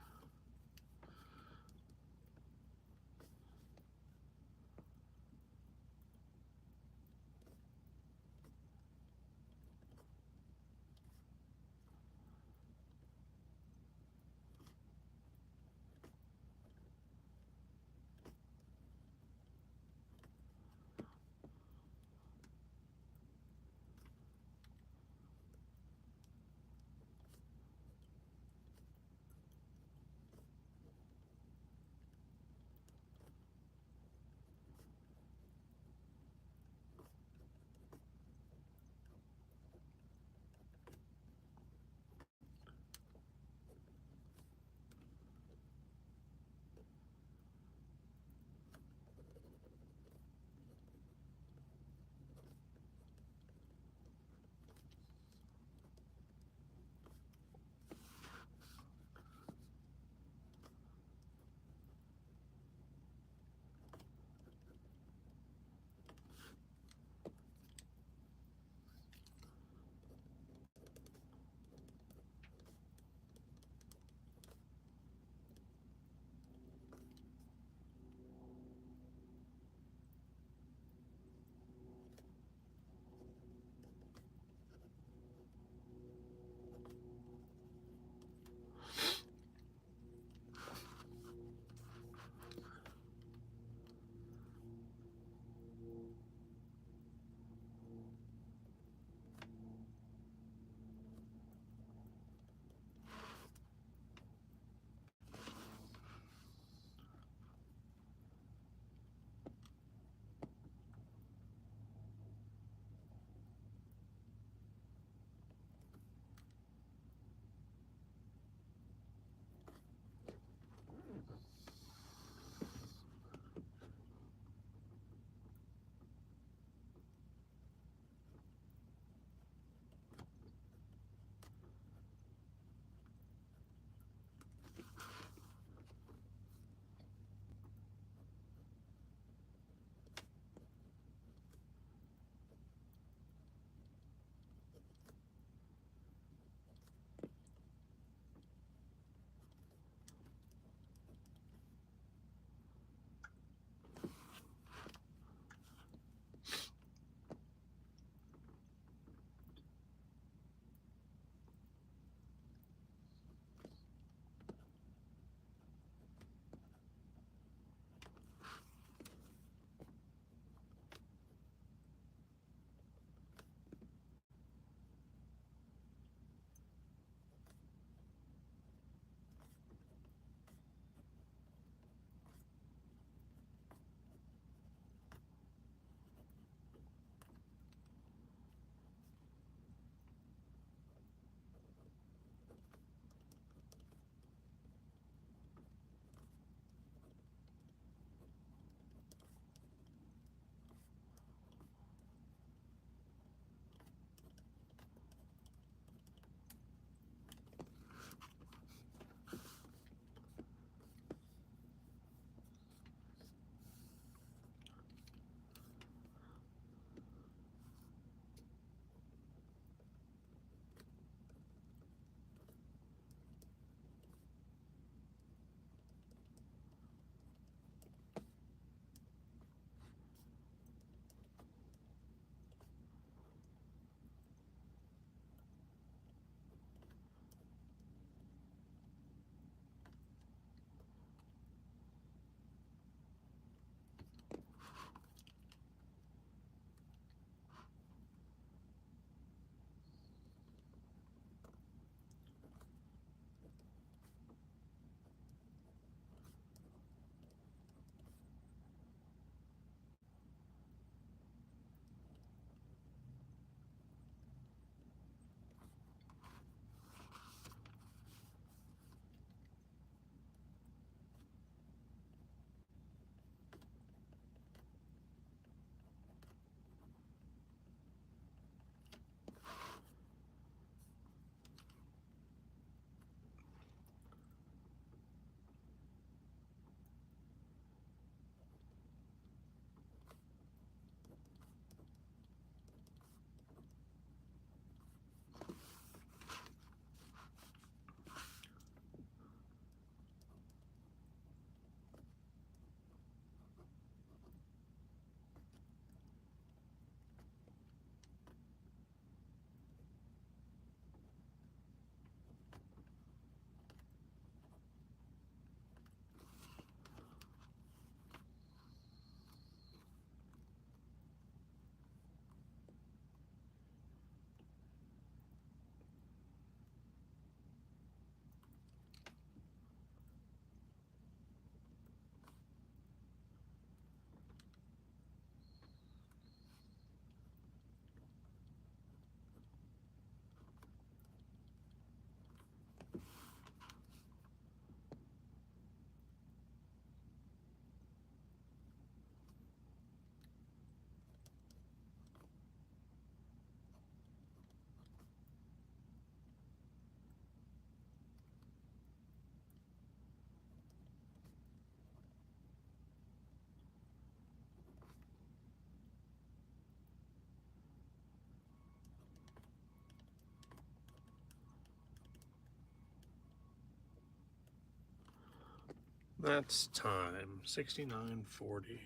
That's time, 69:40.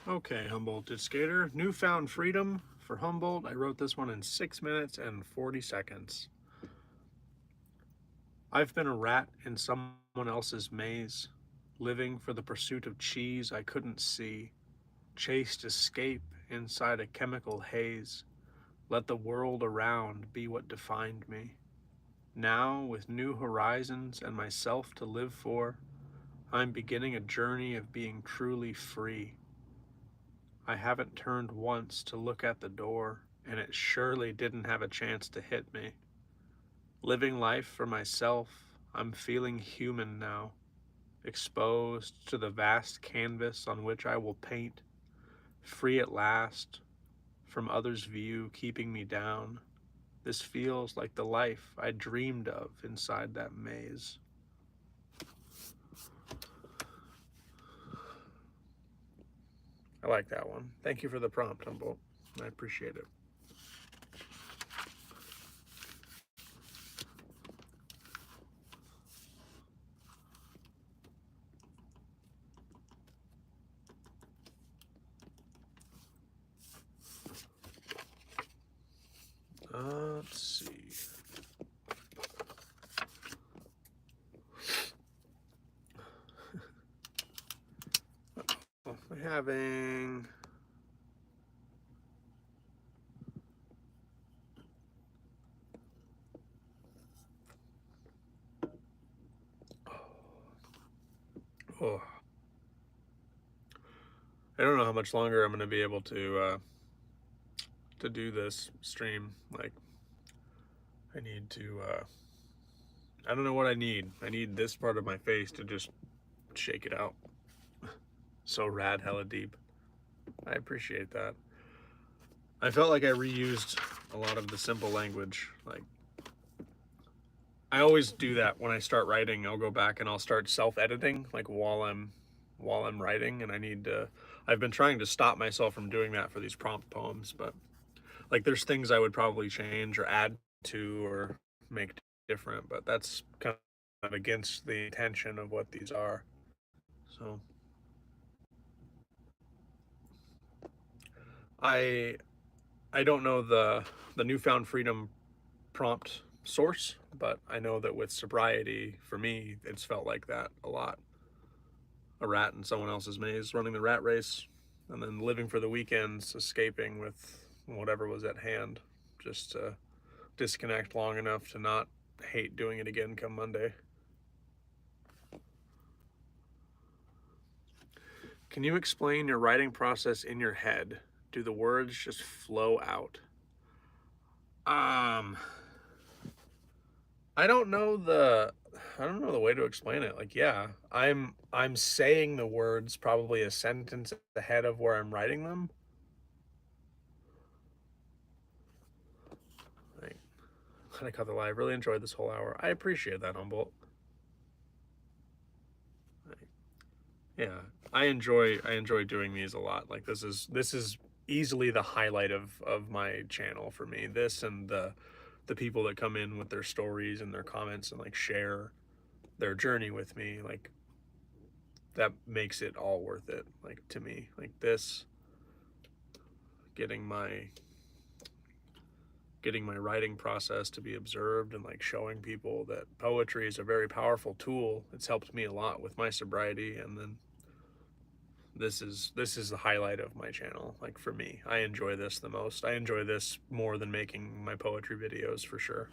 Okay, Humboldt Ditch Skater. Newfound freedom for Humboldt. I wrote this one in 6 minutes and 40 seconds. I've been a rat in someone else's maze, living for the pursuit of cheese I couldn't see, chased escape inside a chemical haze, let the world around be what defined me. Now, with new horizons and myself to live for, I'm beginning a journey of being truly free. I haven't turned once to look at the door, and it surely didn't have a chance to hit me. Living life for myself, I'm feeling human now, exposed to the vast canvas on which I will paint, free at last from others' view keeping me down. This feels like the life I dreamed of inside that maze. I like that one. Thank you for the prompt, Humboldt. I appreciate it. Let's see. We're having I don't know how much longer I'm going to be able to do this stream. Like, I need to. I don't know what I need. I need this part of my face to just shake it out. So rad, hella deep. I appreciate that. I felt like I reused a lot of the simple language. Like, I always do that when I start writing. I'll go back and I'll start self-editing, like while I'm writing, and I've been trying to stop myself from doing that for these prompt poems, but like there's things I would probably change or add to or make different, but that's kind of against the intention of what these are. So I don't know the newfound freedom prompt source, but I know that with sobriety, for me, it's felt like that a lot. A rat in someone else's maze, running the rat race, and then living for the weekends, escaping with whatever was at hand, just to disconnect long enough to not hate doing it again come Monday. Can you explain your writing process in your head? Do the words just flow out? I don't know the way to explain it. Like, yeah, I'm saying the words probably a sentence ahead of where I'm writing them. Like, I cut the live. Really enjoyed this whole hour. I appreciate that, Humboldt. Yeah, I enjoy doing these a lot. Like, this is easily the highlight of my channel for me. This and the people that come in with their stories and their comments and like share their journey with me, like that makes it all worth it. Like, to me, like this, getting my writing process to be observed and like showing people that poetry is a very powerful tool. It's helped me a lot with my sobriety, and then this is the highlight of my channel. Like, for me, I enjoy this the most. I enjoy this more than making my poetry videos, for sure.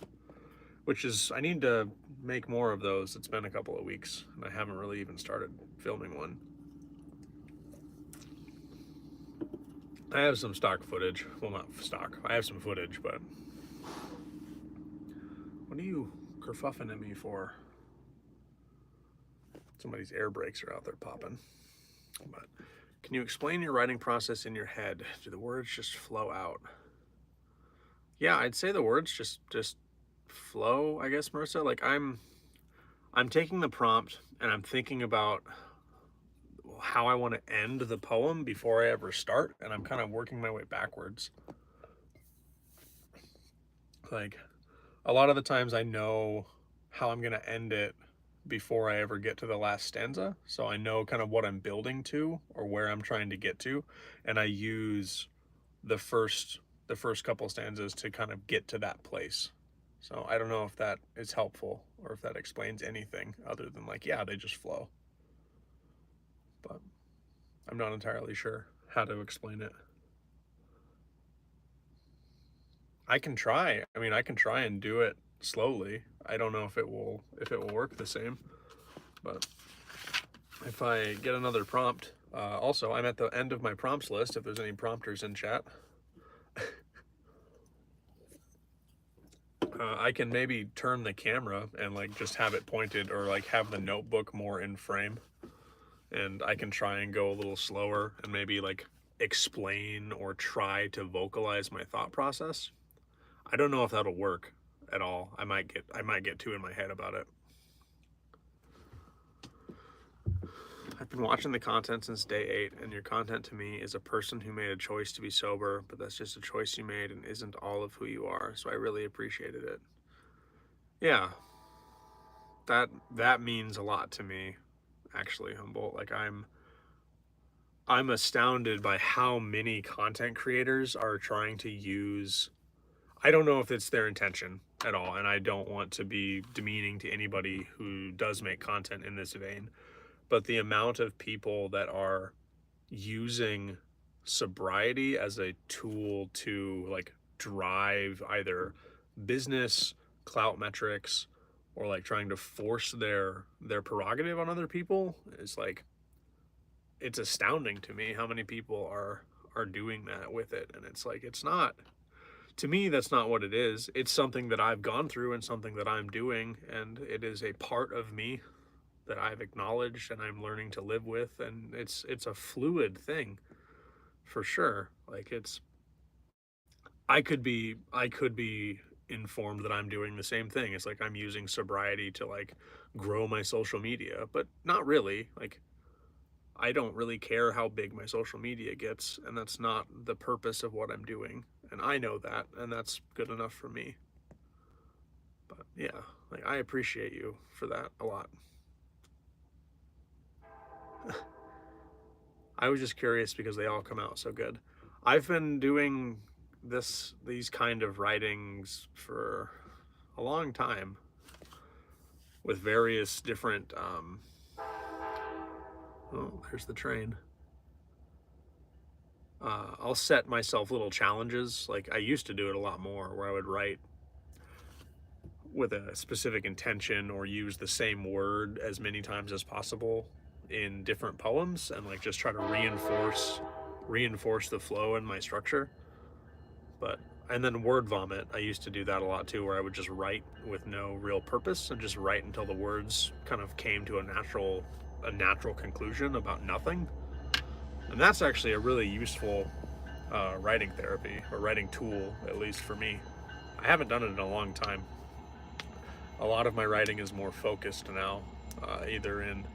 Which is, I need to make more of those. It's been a couple of weeks and I haven't really even started filming one. I have some stock footage. Well, not stock. I have some footage, but what are you kerfuffing at me for? Somebody's air brakes are out there popping. But can you explain your writing process in your head? Do the words just flow out? Yeah, I'd say the words just flow, I guess, Marissa. Like, I'm taking the prompt and I'm thinking about how I want to end the poem before I ever start, and I'm kind of working my way backwards. Like, a lot of the times I know how I'm going to end it before I ever get to the last stanza. So I know kind of what I'm building to or where I'm trying to get to. And I use the first couple stanzas to kind of get to that place. So I don't know if that is helpful or if that explains anything other than like, yeah, they just flow. But I'm not entirely sure how to explain it. I can try. I mean, I can try and do it slowly. I don't know if it will work the same. But if I get another prompt, also I'm at the end of my prompts list. If there's any prompters in chat, I can maybe turn the camera and like just have it pointed, or like have the notebook more in frame, and I can try and go a little slower and maybe like explain or try to vocalize my thought process. I don't know if that'll work at all. I might get too in my head about it. I've been watching the content since day 8, and your content to me is a person who made a choice to be sober, but that's just a choice you made and isn't all of who you are. So I really appreciated it. Yeah, that means a lot to me, actually, Humboldt. Like I'm astounded by how many content creators are trying to use. I don't know if it's their intention at all, and I don't want to be demeaning to anybody who does make content in this vein, but the amount of people that are using sobriety as a tool to like drive either business clout metrics or like trying to force their prerogative on other people is like, it's astounding to me how many people are doing that with it. And it's like, it's not, to me, that's not what it is. It's something that I've gone through and something that I'm doing, and it is a part of me that I've acknowledged and I'm learning to live with. And it's a fluid thing for sure. Like I could be informed that I'm doing the same thing. It's like I'm using sobriety to like grow my social media, but not really. Like I don't really care how big my social media gets, and that's not the purpose of what I'm doing. And I know that, and that's good enough for me. But yeah, like I appreciate you for that a lot. I was just curious because they all come out so good. I've been doing these kind of writings for a long time with various different oh, there's the train. I'll set myself little challenges. Like I used to do it a lot more, where I would write with a specific intention or use the same word as many times as possible in different poems, and like just try to reinforce the flow in my structure. But and then word vomit, I used to do that a lot too, where I would just write with no real purpose and just write until the words kind of came to a natural conclusion about nothing. And that's actually a really useful writing therapy, or writing tool, at least for me. I haven't done it in a long time. A lot of my writing is more focused now, either in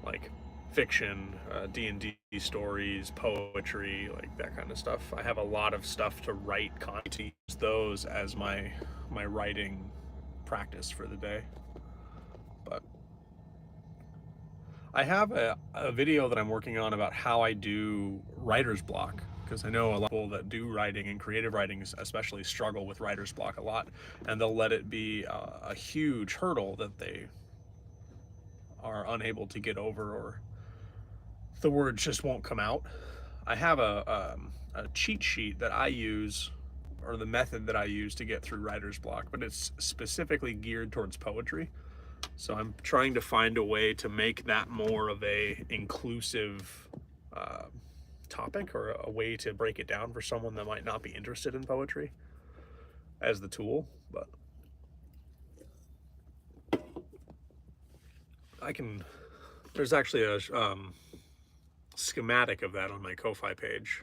like fiction, D&D stories, poetry, like that kind of stuff. I have a lot of stuff to write, to use those as my writing practice for the day. But I have a video that I'm working on about how I do writer's block, because I know a lot of people that do writing and creative writing especially struggle with writer's block a lot, and they'll let it be a huge hurdle that they are unable to get over, or the words just won't come out. I have a cheat sheet that I use, or the method that I use to get through writer's block, but it's specifically geared towards poetry. So I'm trying to find a way to make that more of a inclusive topic, or a way to break it down for someone that might not be interested in poetry as the tool. But I can, there's actually a schematic of that on my Ko-Fi page.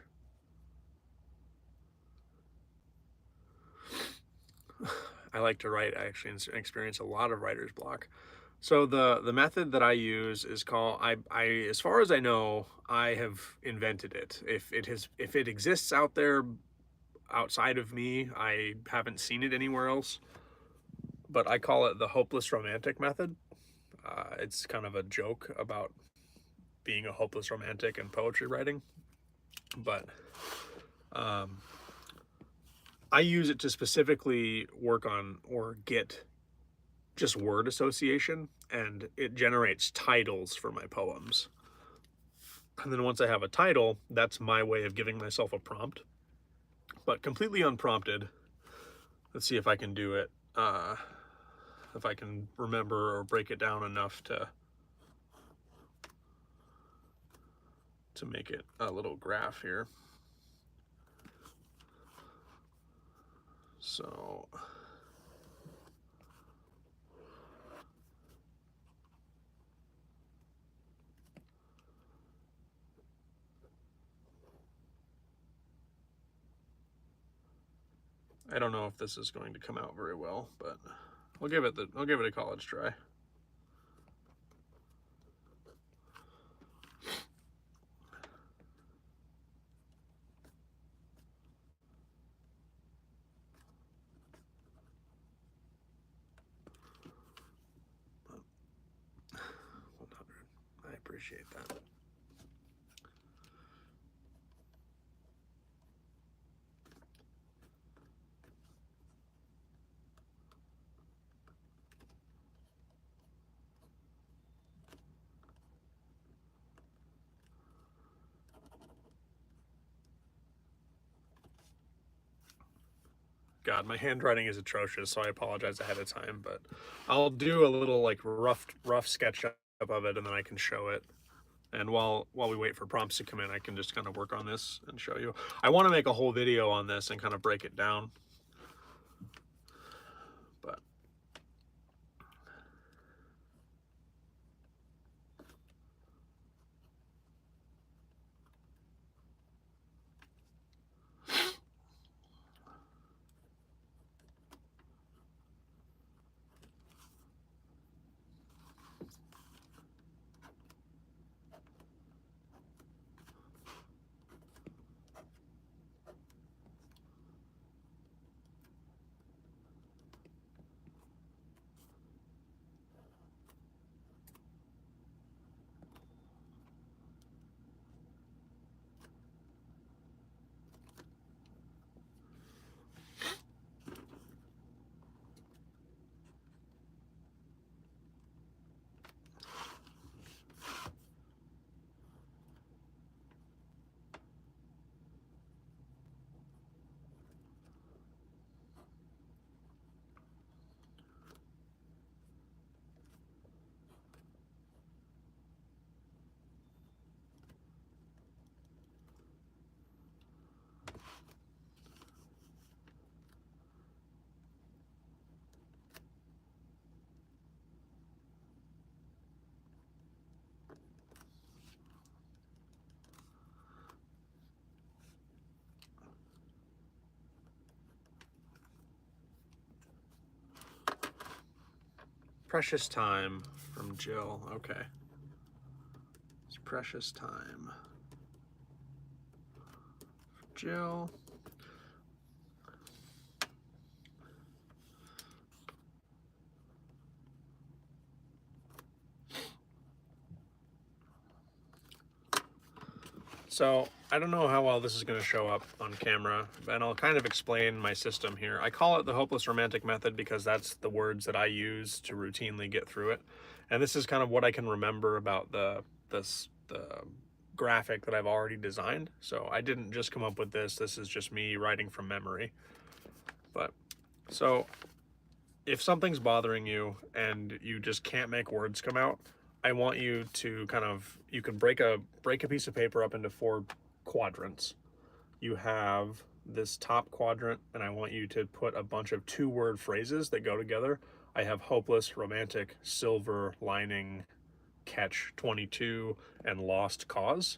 I like to write. I actually experience a lot of writer's block. So the method that I use is called, I as far as I know, I have invented it. If it exists out there outside of me, I haven't seen it anywhere else. But I call it the hopeless romantic method. It's kind of a joke about being a hopeless romantic and poetry writing, but I use it to specifically work on or get just word association, and it generates titles for my poems. And then once I have a title, that's my way of giving myself a prompt, but completely unprompted. Let's see if I can do it, if I can remember or break it down enough to make it a little graph here. So I don't know if this is going to come out very well, but I'll give it a college try. I appreciate that. God, my handwriting is atrocious, so I apologize ahead of time, but I'll do a little like rough sketch up of it, and then I can show it. And while we wait for prompts to come in, I can just kind of work on this and show you. I want to make a whole video on this and kind of break it down. But precious time from Jill. Okay. It's precious time. Jill. So I don't know how well this is going to show up on camera, and I'll kind of explain my system here. I call it the hopeless romantic method because that's the words that I use to routinely get through it. And this is kind of what I can remember about the graphic that I've already designed. So I didn't just come up with this. This is just me writing from memory. But so if something's bothering you and you just can't make words come out, I want you to kind of, you can break a piece of paper up into 4 quadrants. You have this top quadrant, and I want you to put a bunch of 2-word phrases that go together. I have hopeless, romantic, silver lining, catch 22, and lost cause.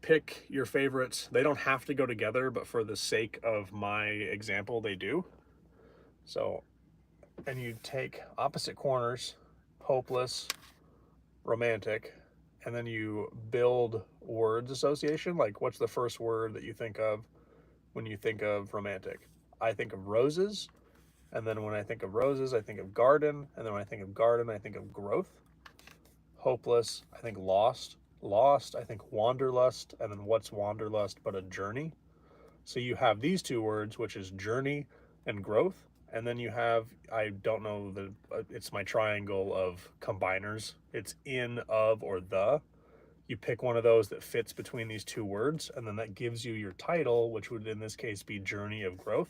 Pick your favorites. They don't have to go together, but for the sake of my example, they do. So, and you take opposite corners, hopeless, romantic, and then you build words association. Like, what's the first word that you think of when you think of romantic? I think of roses, And then when I think of roses, I think of garden. And then when I think of garden, I think of growth. Hopeless, I think lost. Lost, I think wanderlust. And then what's wanderlust but a journey? So you have these two words, which is journey and growth. And then you have, I don't know, it's my triangle of combiners. It's in, of, or the. You pick one of those that fits between these two words, and then that gives you your title, which would in this case be Journey of Growth.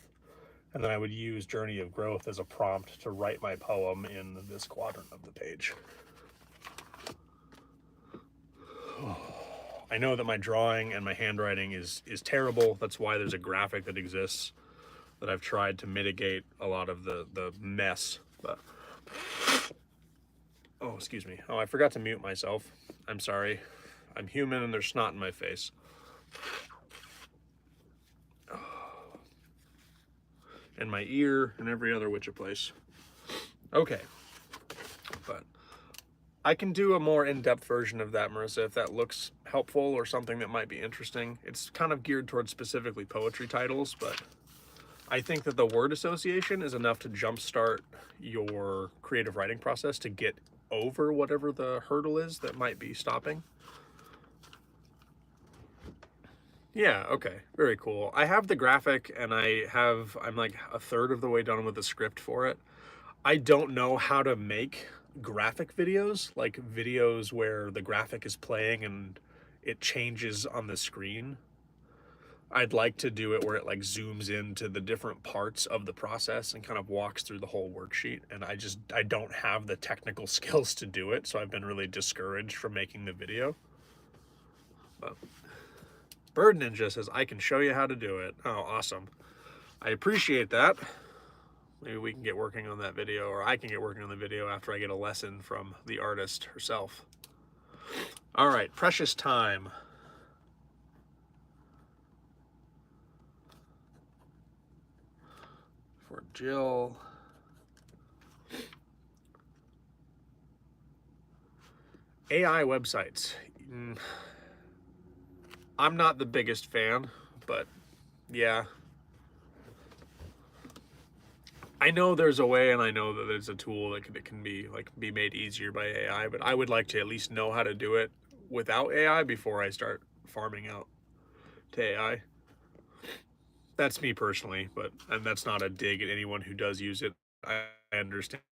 And then I would use Journey of Growth as a prompt to write my poem in this quadrant of the page. I know that my drawing and my handwriting is terrible. That's why there's a graphic that exists that I've tried to mitigate a lot of the mess. But oh, excuse me. Oh, I forgot to mute myself. I'm sorry. I'm human and there's snot in my face. And my ear and every other witch of place. Okay. But I can do a more in-depth version of that, Marissa, if that looks helpful or something that might be interesting. It's kind of geared towards specifically poetry titles, but I think that the word association is enough to jumpstart your creative writing process to get over whatever the hurdle is that might be stopping. Yeah, okay, very cool. I have the graphic and I'm like a third of the way done with the script for it. I don't know how to make graphic videos, like videos where the graphic is playing and it changes on the screen. I'd like to do it where it like zooms into the different parts of the process and kind of walks through the whole worksheet. And I don't have the technical skills to do it. So I've been really discouraged from making the video. But Bird Ninja says, I can show you how to do it. Oh, awesome. I appreciate that. Maybe we can get working on that video, or I can get working on the video after I get a lesson from the artist herself. All right, Precious Time. For Jill. AI websites. I'm not the biggest fan, but yeah. I know there's a way, and I know that there's a tool that can be made easier by AI, but I would like to at least know how to do it without AI before I start farming out to AI. That's me personally, and that's not a dig at anyone who does use it. I understand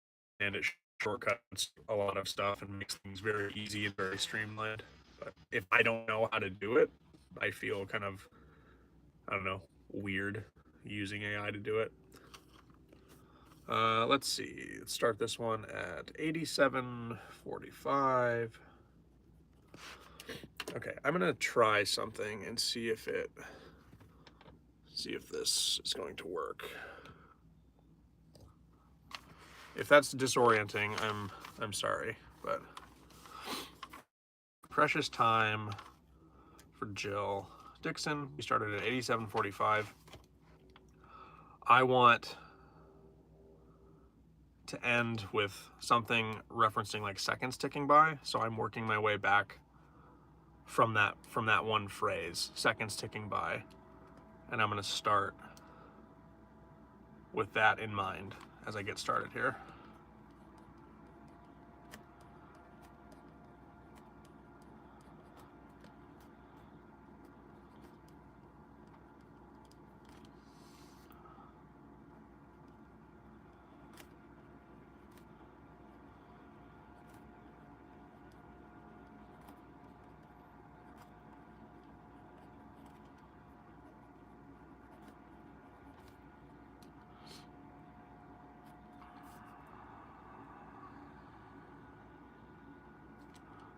it shortcuts a lot of stuff and makes things very easy and very streamlined. But if I don't know how to do it, I feel kind of, I don't know, weird using AI to do it. Let's see, let's start this one at 87:45. Okay, I'm gonna try something and see if this is going to work. If that's disorienting, I'm sorry, but Precious Time for Jill Dixon. We started at 87:45. I want to end with something referencing like seconds ticking by, so I'm working my way back from that one phrase, seconds ticking by, and I'm going to start with that in mind as I get started here.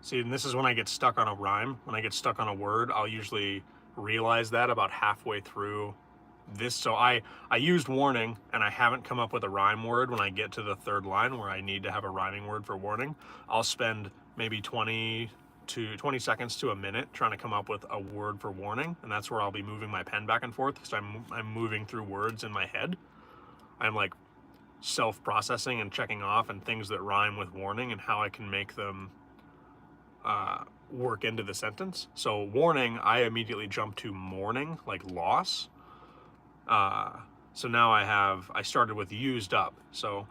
See, and this is when I get stuck on a rhyme. When I get stuck on a word, I'll usually realize that about halfway through this. So I used warning, and I haven't come up with a rhyme word. When I get to the third line where I need to have a rhyming word for warning, I'll spend maybe 20 seconds to a minute trying to come up with a word for warning, and that's where I'll be moving my pen back and forth because I'm moving through words in my head. I'm like self-processing and checking off and things that rhyme with warning and how I can make them work into the sentence. So warning, I immediately jump to mourning, like loss. So now I started with used up. So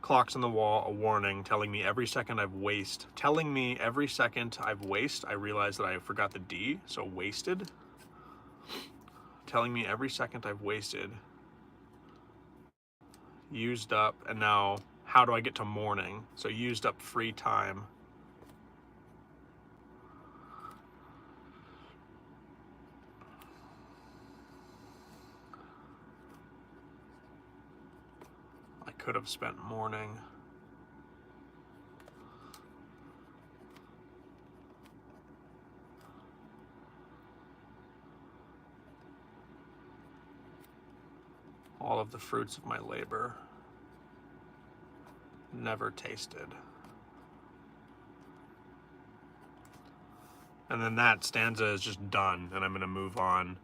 clocks on the wall, a warning telling me every second I've waste. Telling me every second I've waste, I realized that I forgot the D, so wasted. Telling me every second I've wasted. Used up, and now how do I get to morning? So used up free time. I could have spent morning. All of the fruits of my labor. Never tasted. And then that stanza is just done, and I'm going to move on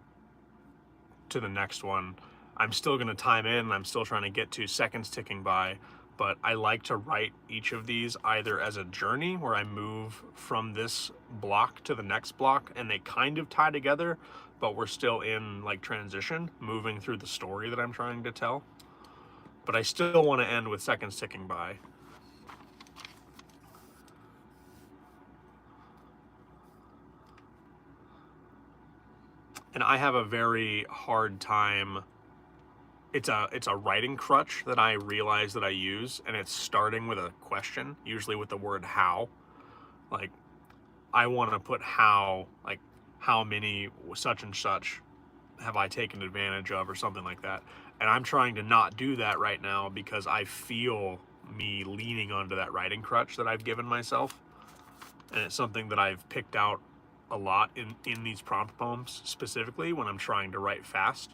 to the next one. I'm still going to time in, I'm still trying to get to seconds ticking by, but I like to write each of these either as a journey where I move from this block to the next block and they kind of tie together, but we're still in like transition, moving through the story that I'm trying to tell. But I still want to end with seconds ticking by. And I have a very hard time. It's a writing crutch that I realize that I use, and it's starting with a question, usually with the word how. Like, I want to put how, like, how many such and such have I taken advantage of, or something like that. And I'm trying to not do that right now because I feel me leaning onto that writing crutch that I've given myself. And it's something that I've picked out a lot in these prompt poems, specifically when I'm trying to write fast.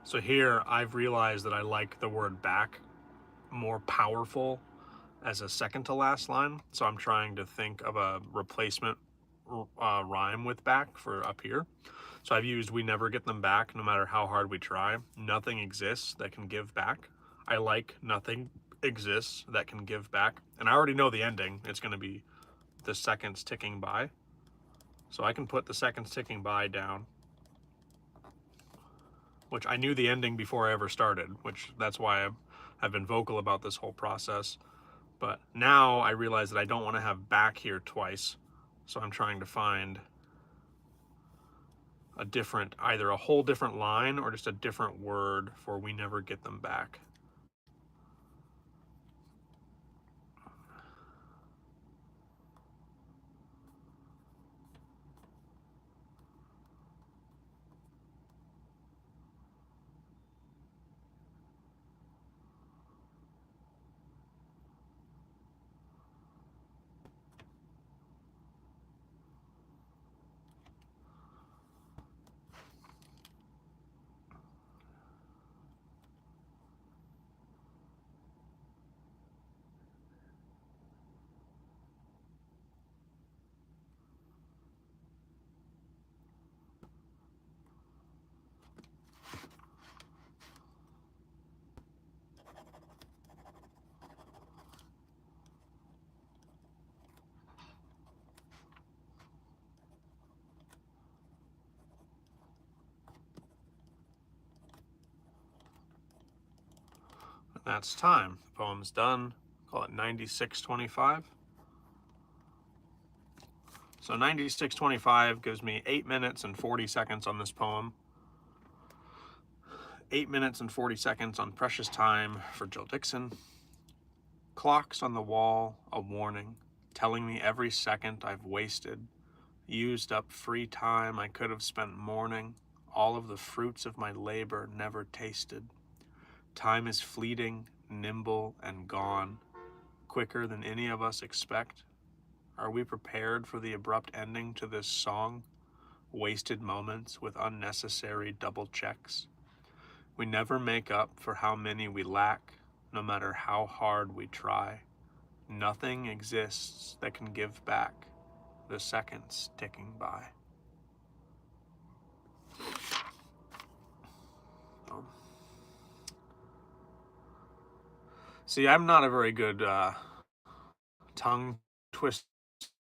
So here I've realized that I like the word back more powerful as a second to last line. So I'm trying to think of a replacement rhyme with back for up here. So I've used "we never get them back, no matter how hard we try. Nothing exists that can give back." I like "nothing exists that can give back." And I already know the ending. It's going to be the seconds ticking by. So I can put the seconds ticking by down, which I knew the ending before I ever started, which that's why I've been vocal about this whole process. But now I realize that I don't want to have back here twice. So I'm trying to find a different, either a whole different line or just a different word for "we never get them back." That's time. The poem's done. Call it 9625. So 9625 gives me 8 minutes and 40 seconds on this poem. 8 minutes and 40 seconds on precious time for Jill Dixon. Clocks on the wall, a warning, telling me every second I've wasted, used up free time I could have spent mourning, all of the fruits of my labor never tasted. Time is fleeting, nimble, and gone, quicker than any of us expect. Are we prepared for the abrupt ending to this song? Wasted moments with unnecessary double checks. We never make up for how many we lack, no matter how hard we try. Nothing exists that can give back the seconds ticking by. See, I'm not a very good tongue twister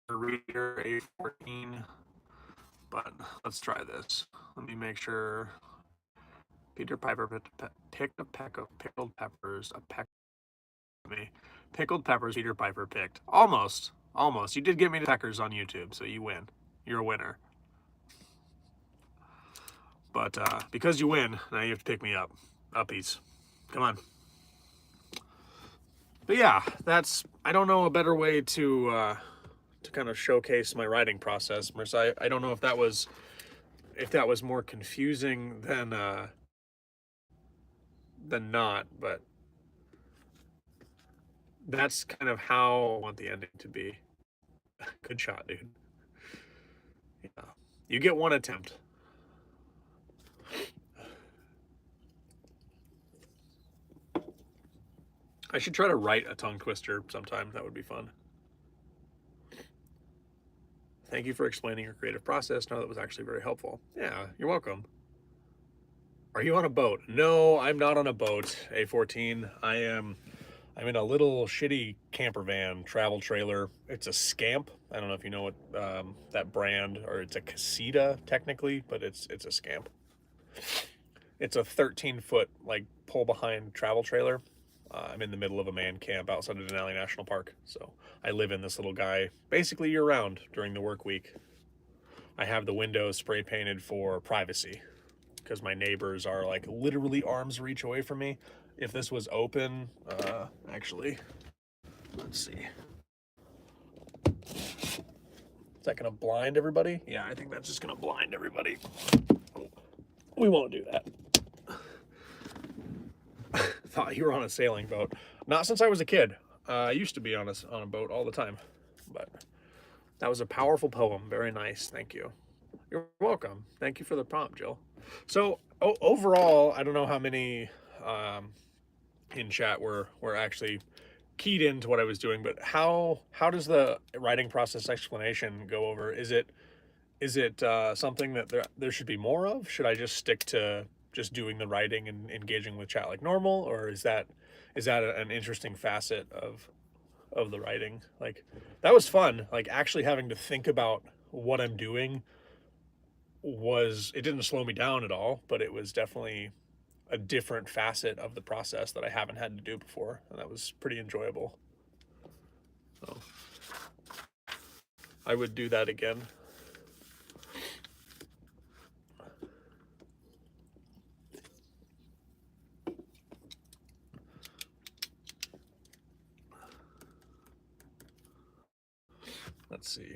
reader, A14, but let's try this. Let me make sure. Peter Piper picked a peck of pickled peppers, Pickled peppers Peter Piper picked. Almost. You did get me to peckers on YouTube, so you win. You're a winner. But because you win, now you have to pick me up. Uppies. Come on. But yeah, I don't know a better way to kind of showcase my writing process. Marissa, I don't know if that was more confusing than not, but that's kind of how I want the ending to be. Good shot, dude. Yeah. You get one attempt. I should try to write a tongue twister sometime. That would be fun. Thank you for explaining your creative process. No, that was actually very helpful. Yeah, you're welcome. Are you on a boat? No, I'm not on a boat, A14. I'm in a little shitty camper van travel trailer. It's a Scamp. I don't know if you know what that brand, or it's a Casita technically, but it's a Scamp. It's a 13-foot like pull behind travel trailer. I'm in the middle of a man camp outside of Denali National Park. So I live in this little guy basically year round during the work week. I have the windows spray painted for privacy because my neighbors are like literally arm's reach away from me. If this was open, actually, let's see. Is that gonna blind everybody? Yeah, I think that's just gonna blind everybody. We won't do that. Thought you were on a sailing boat. Not since I was a kid. I used to be on a boat all the time. But that was a powerful poem. Very nice. Thank you. You're welcome. Thank you for the prompt, Jill. So overall, I don't know how many in chat were actually keyed into what I was doing, but how does the writing process explanation go over? Is it Is it something that there should be more of? Should I just stick to just doing the writing and engaging with chat like normal, or is that an interesting facet of the writing? Like that was fun. Like actually having to think about what I'm doing was it didn't slow me down at all, but it was definitely a different facet of the process that I haven't had to do before, and that was pretty enjoyable. So I would do that again. Let's see.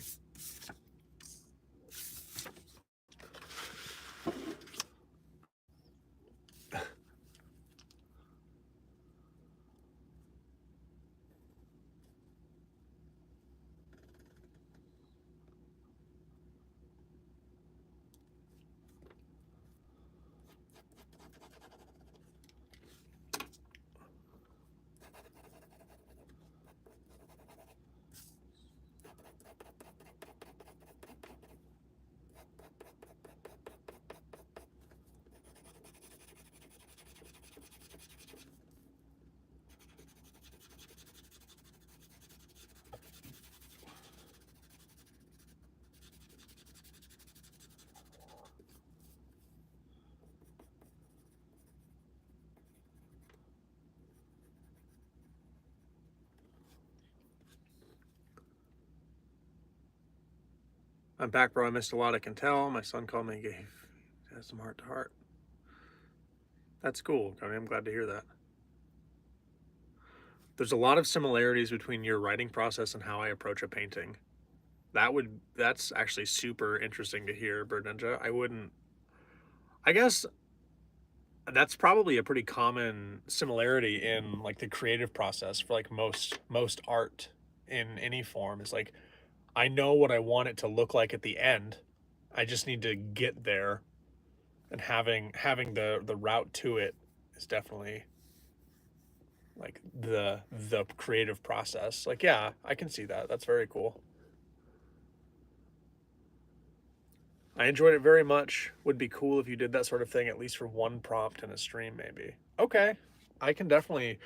I'm back, bro. I missed a lot, I can tell. My son called me and has some heart to heart. That's cool, Tony. I'm glad to hear that. There's a lot of similarities between your writing process and how I approach a painting. That's actually super interesting to hear, Bird Ninja. I guess that's probably a pretty common similarity in like the creative process for like most art in any form is like I know what I want it to look like at the end. I just need to get there, and having the route to it is definitely like the creative process. Like yeah, I can see that. That's very cool. I enjoyed it very much. Would be cool if you did that sort of thing at least for one prompt in a stream maybe. Okay. I can definitely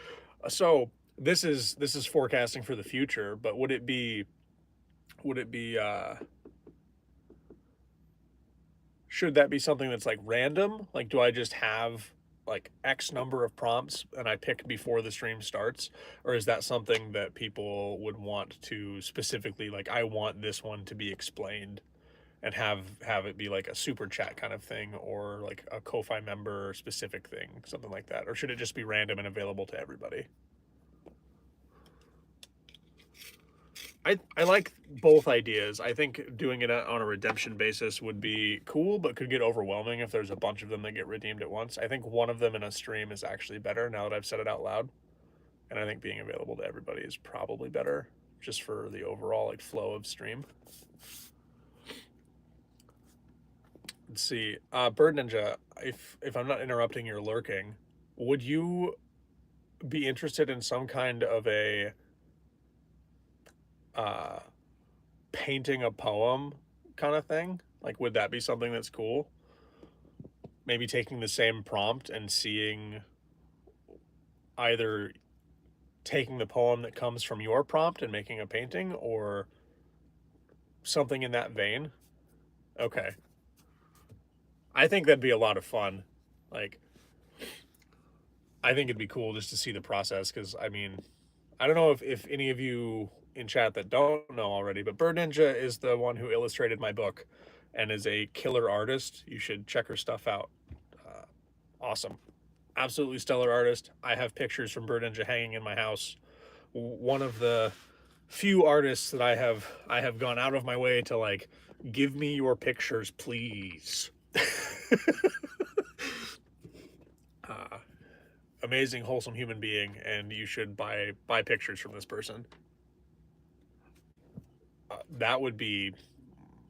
so this is forecasting for the future, but would it be should that be something that's like random? Like do I just have like X number of prompts and I pick before the stream starts? Or is that something that people would want to specifically like I want this one to be explained and have it be like a super chat kind of thing or like a Ko-Fi member specific thing, something like that? Or should it just be random and available to everybody? I like both ideas. I think doing it on a redemption basis would be cool, but could get overwhelming if there's a bunch of them that get redeemed at once. I think one of them in a stream is actually better now that I've said it out loud. And I think being available to everybody is probably better just for the overall like flow of stream. Let's see. Bird Ninja, if I'm not interrupting your lurking, would you be interested in some kind of a uh, painting a poem kind of thing? Like, would that be something that's cool? Maybe taking the same prompt and seeing either taking the poem that comes from your prompt and making a painting or something in that vein. Okay. I think that'd be a lot of fun. Like, I think it'd be cool just to see the process because, I mean, I don't know if any of you in chat that don't know already, but Bird Ninja is the one who illustrated my book and is a killer artist. You should check her stuff out. Awesome. Absolutely stellar artist. I have pictures from Bird Ninja hanging in my house. One of the few artists that I have gone out of my way to like give me your pictures, please. Amazing, wholesome human being, and you should buy pictures from this person. That would be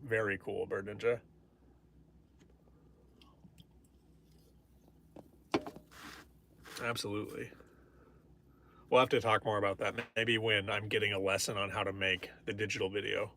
very cool, Bird Ninja. Absolutely. We'll have to talk more about that maybe when I'm getting a lesson on how to make the digital video.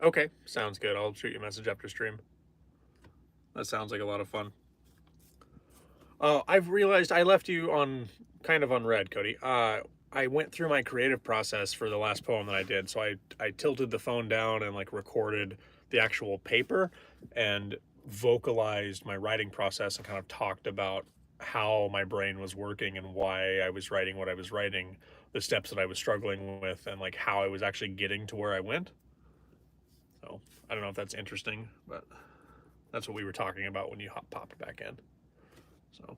Okay, sounds good. I'll shoot you a message after stream. That sounds like a lot of fun. I've realized I left you on kind of unread, Cody. I went through my creative process for the last poem that I did. So I tilted the phone down and like recorded the actual paper and vocalized my writing process and kind of talked about how my brain was working and why I was writing what I was writing, the steps that I was struggling with, and like how I was actually getting to where I went. So I don't know if that's interesting, but that's what we were talking about when you popped back in. So,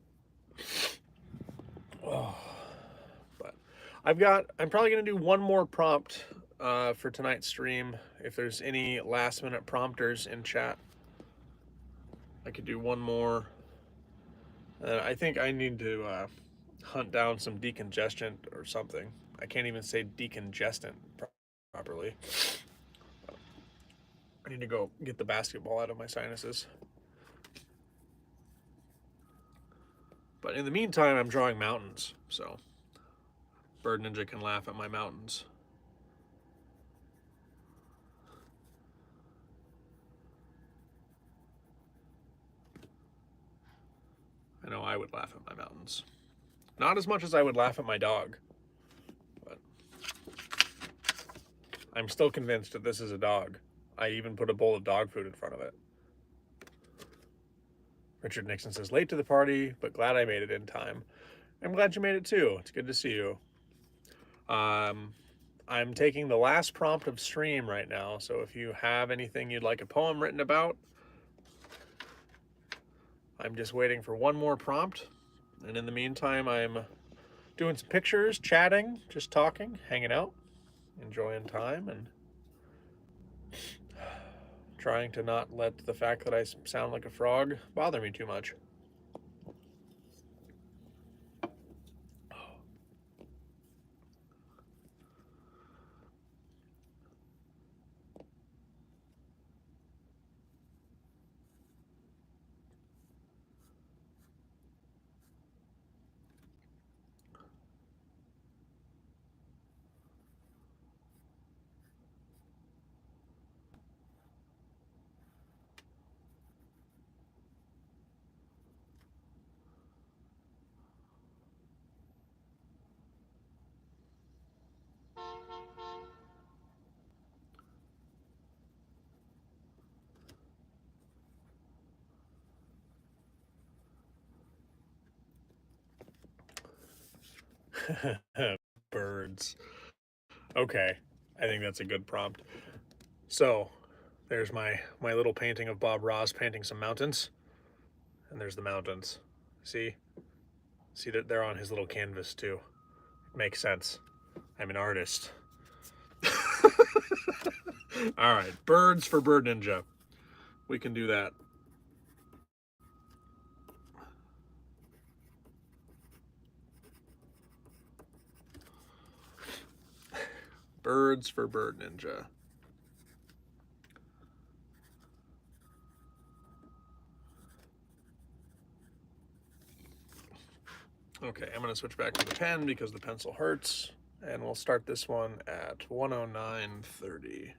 oh, but I'm probably going to do one more prompt for tonight's stream. If there's any last minute prompters in chat, I could do one more. I think I need to hunt down some decongestant or something. I can't even say decongestant properly. I need to go get the basketball out of my sinuses. But in the meantime, I'm drawing mountains, so Bird Ninja can laugh at my mountains. I know I would laugh at my mountains. Not as much as I would laugh at my dog, but I'm still convinced that this is a dog. I even put a bowl of dog food in front of it. Richard Nixon says, late to the party, but glad I made it in time. I'm glad you made it too. It's good to see you. I'm taking the last prompt of stream right now, so if you have anything you'd like a poem written about, I'm just waiting for one more prompt. And in the meantime, I'm doing some pictures, chatting, just talking, hanging out, enjoying time, and trying to not let the fact that I sound like a frog bother me too much. Birds. Okay, I think that's a good prompt. So, there's my little painting of Bob Ross painting some mountains, and there's the mountains. See that they're on his little canvas too. It makes sense. I'm an artist. All right, birds for Bird Ninja. We can do that. Birds for Bird Ninja. Okay, I'm going to switch back to the pen because the pencil hurts, and we'll start this one at 109.30.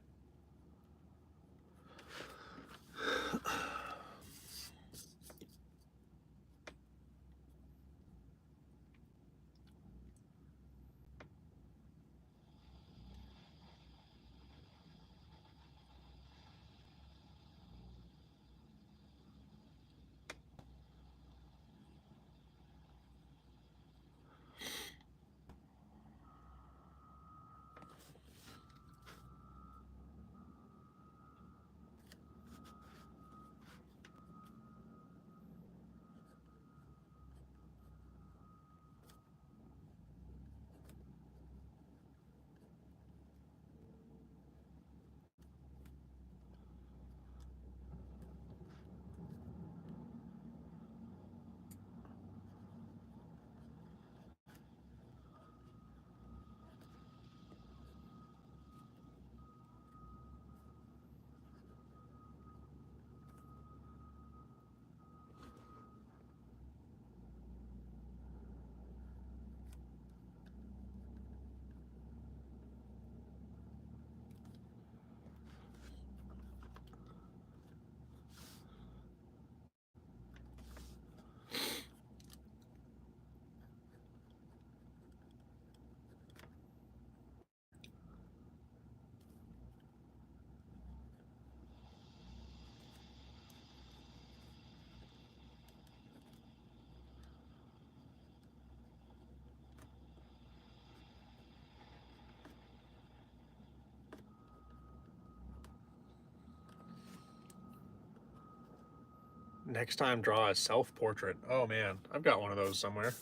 Next time, draw a self-portrait. Oh man, I've got one of those somewhere.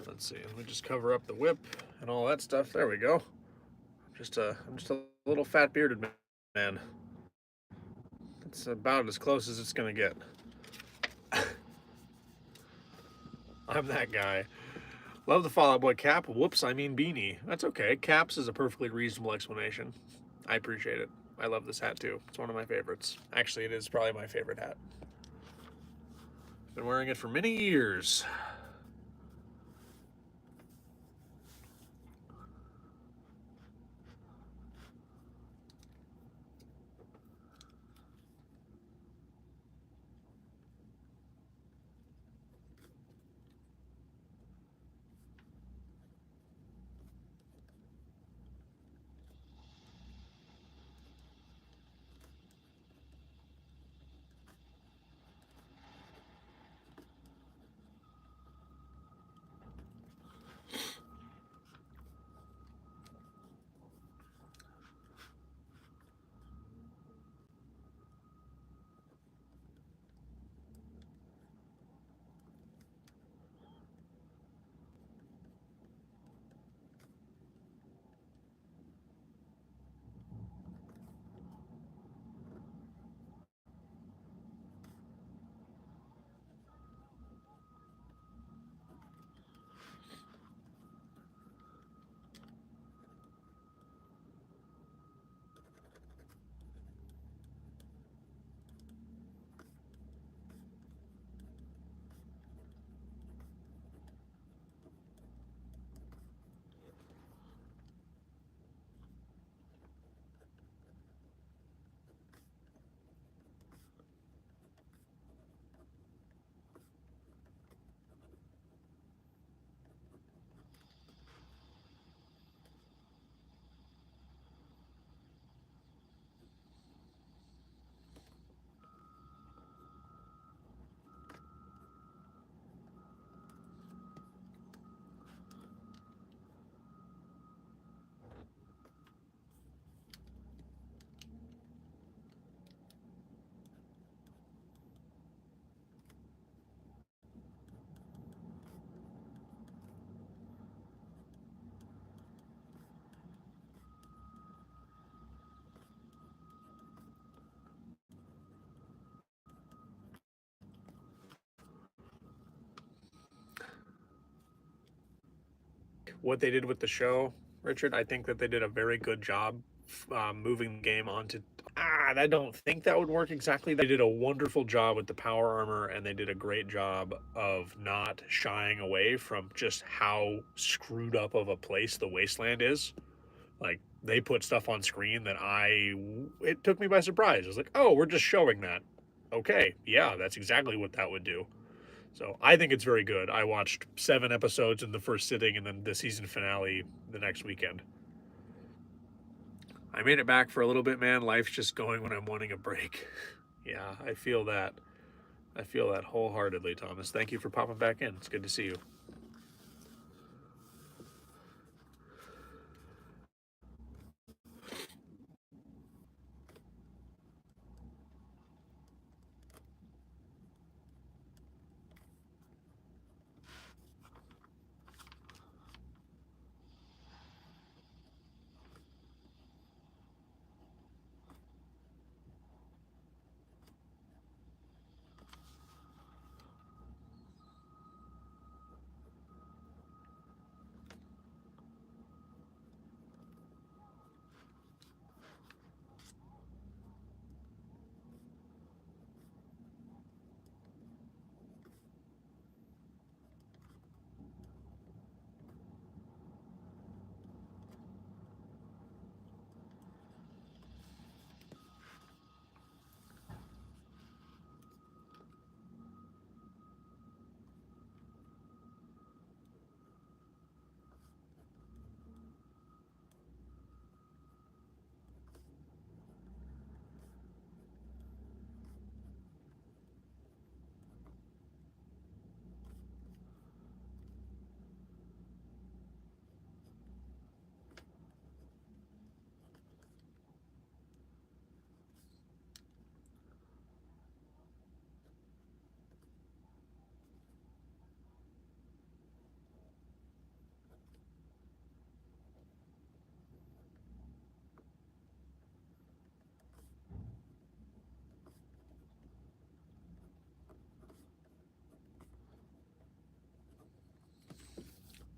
Let's see. Let me just cover up the whip and all that stuff. There we go. I'm just a little fat bearded man. It's about as close as it's gonna get. I'm that guy. Love the Fall Out Boy cap. Whoops, I mean beanie. That's okay. Caps is a perfectly reasonable explanation. I appreciate it. I love this hat too. It's one of my favorites. Actually, it is probably my favorite hat. Been wearing it for many years. What they did with the show, Richard, I think that they did a very good job moving the game onto. I don't think that would work exactly. They did a wonderful job with the power armor, and they did a great job of not shying away from just how screwed up of a place the wasteland is. Like, they put stuff on screen that it took me by surprise. I was like, oh, we're just showing that. Okay, yeah, that's exactly what that would do. So I think it's very good. I watched 7 episodes in the first sitting and then the season finale the next weekend. I made it back for a little bit, man. Life's just going when I'm wanting a break. Yeah, I feel that. I feel that wholeheartedly, Thomas. Thank you for popping back in. It's good to see you.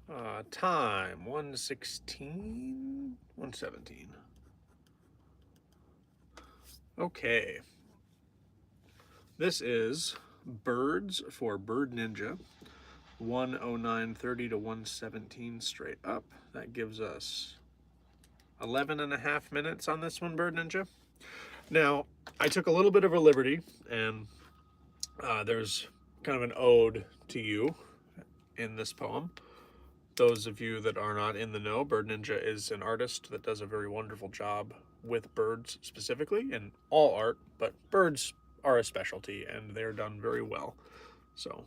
Time 1:16, 1:17. Okay. This is Birds for Bird Ninja. 1:09:30 to 1:17 straight up. That gives us 11 and a half minutes on this one, Bird Ninja. Now, I took a little bit of a liberty, and there's kind of an ode to you in this poem. Those of you that are not in the know, Bird Ninja is an artist that does a very wonderful job with birds specifically, and all art, but birds are a specialty, and they're done very well. So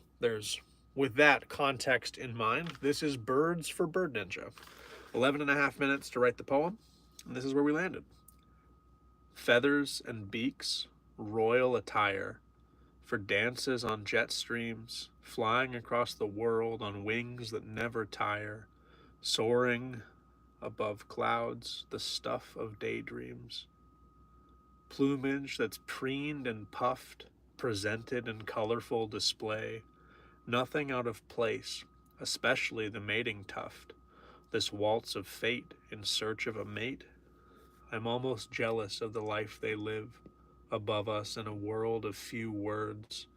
with that context in mind, this is Birds for Bird Ninja. 11 and a half minutes to write the poem, and this is where we landed. Feathers and beaks, royal attire, for dances on jet streams, flying across the world on wings that never tire, soaring above clouds, the stuff of daydreams. Plumage that's preened and puffed, presented in colorful display, nothing out of place, especially the mating tuft, this waltz of fate in search of a mate. I'm almost jealous of the life they live above us in a world of few words,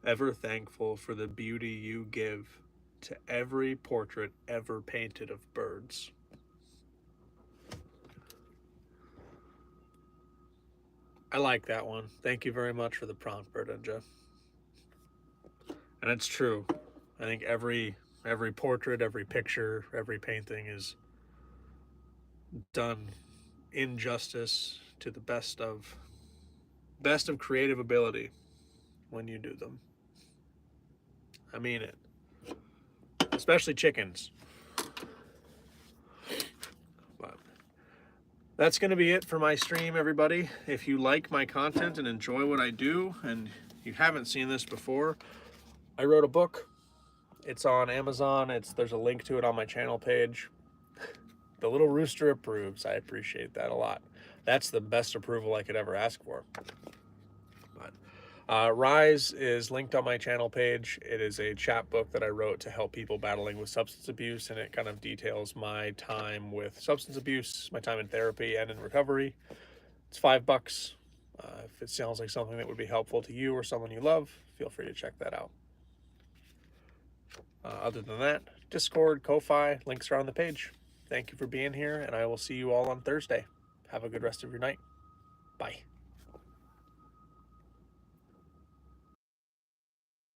ever thankful for the beauty you give to every portrait ever painted of birds. I like that one. Thank you very much for the prompt, Bird Ninja. And it's true. I think every portrait, every picture, every painting is done in justice to the best of creative ability when you do them. I mean it. Especially chickens. But that's going to be it for my stream, everybody. If you like my content and enjoy what I do, and you haven't seen this before, I wrote a book. It's on Amazon. There's a link to it on my channel page. The little rooster approves. I appreciate that a lot. That's the best approval I could ever ask for. But Rise is linked on my channel page. It is a chapbook that I wrote to help people battling with substance abuse, and it kind of details my time with substance abuse, my time in therapy and in recovery. It's $5. If it sounds like something that would be helpful to you or someone you love, feel free to check that out. Other than that, Discord, Ko-Fi, links are on the page. Thank you for being here, and I will see you all on Thursday. Have a good rest of your night. Bye.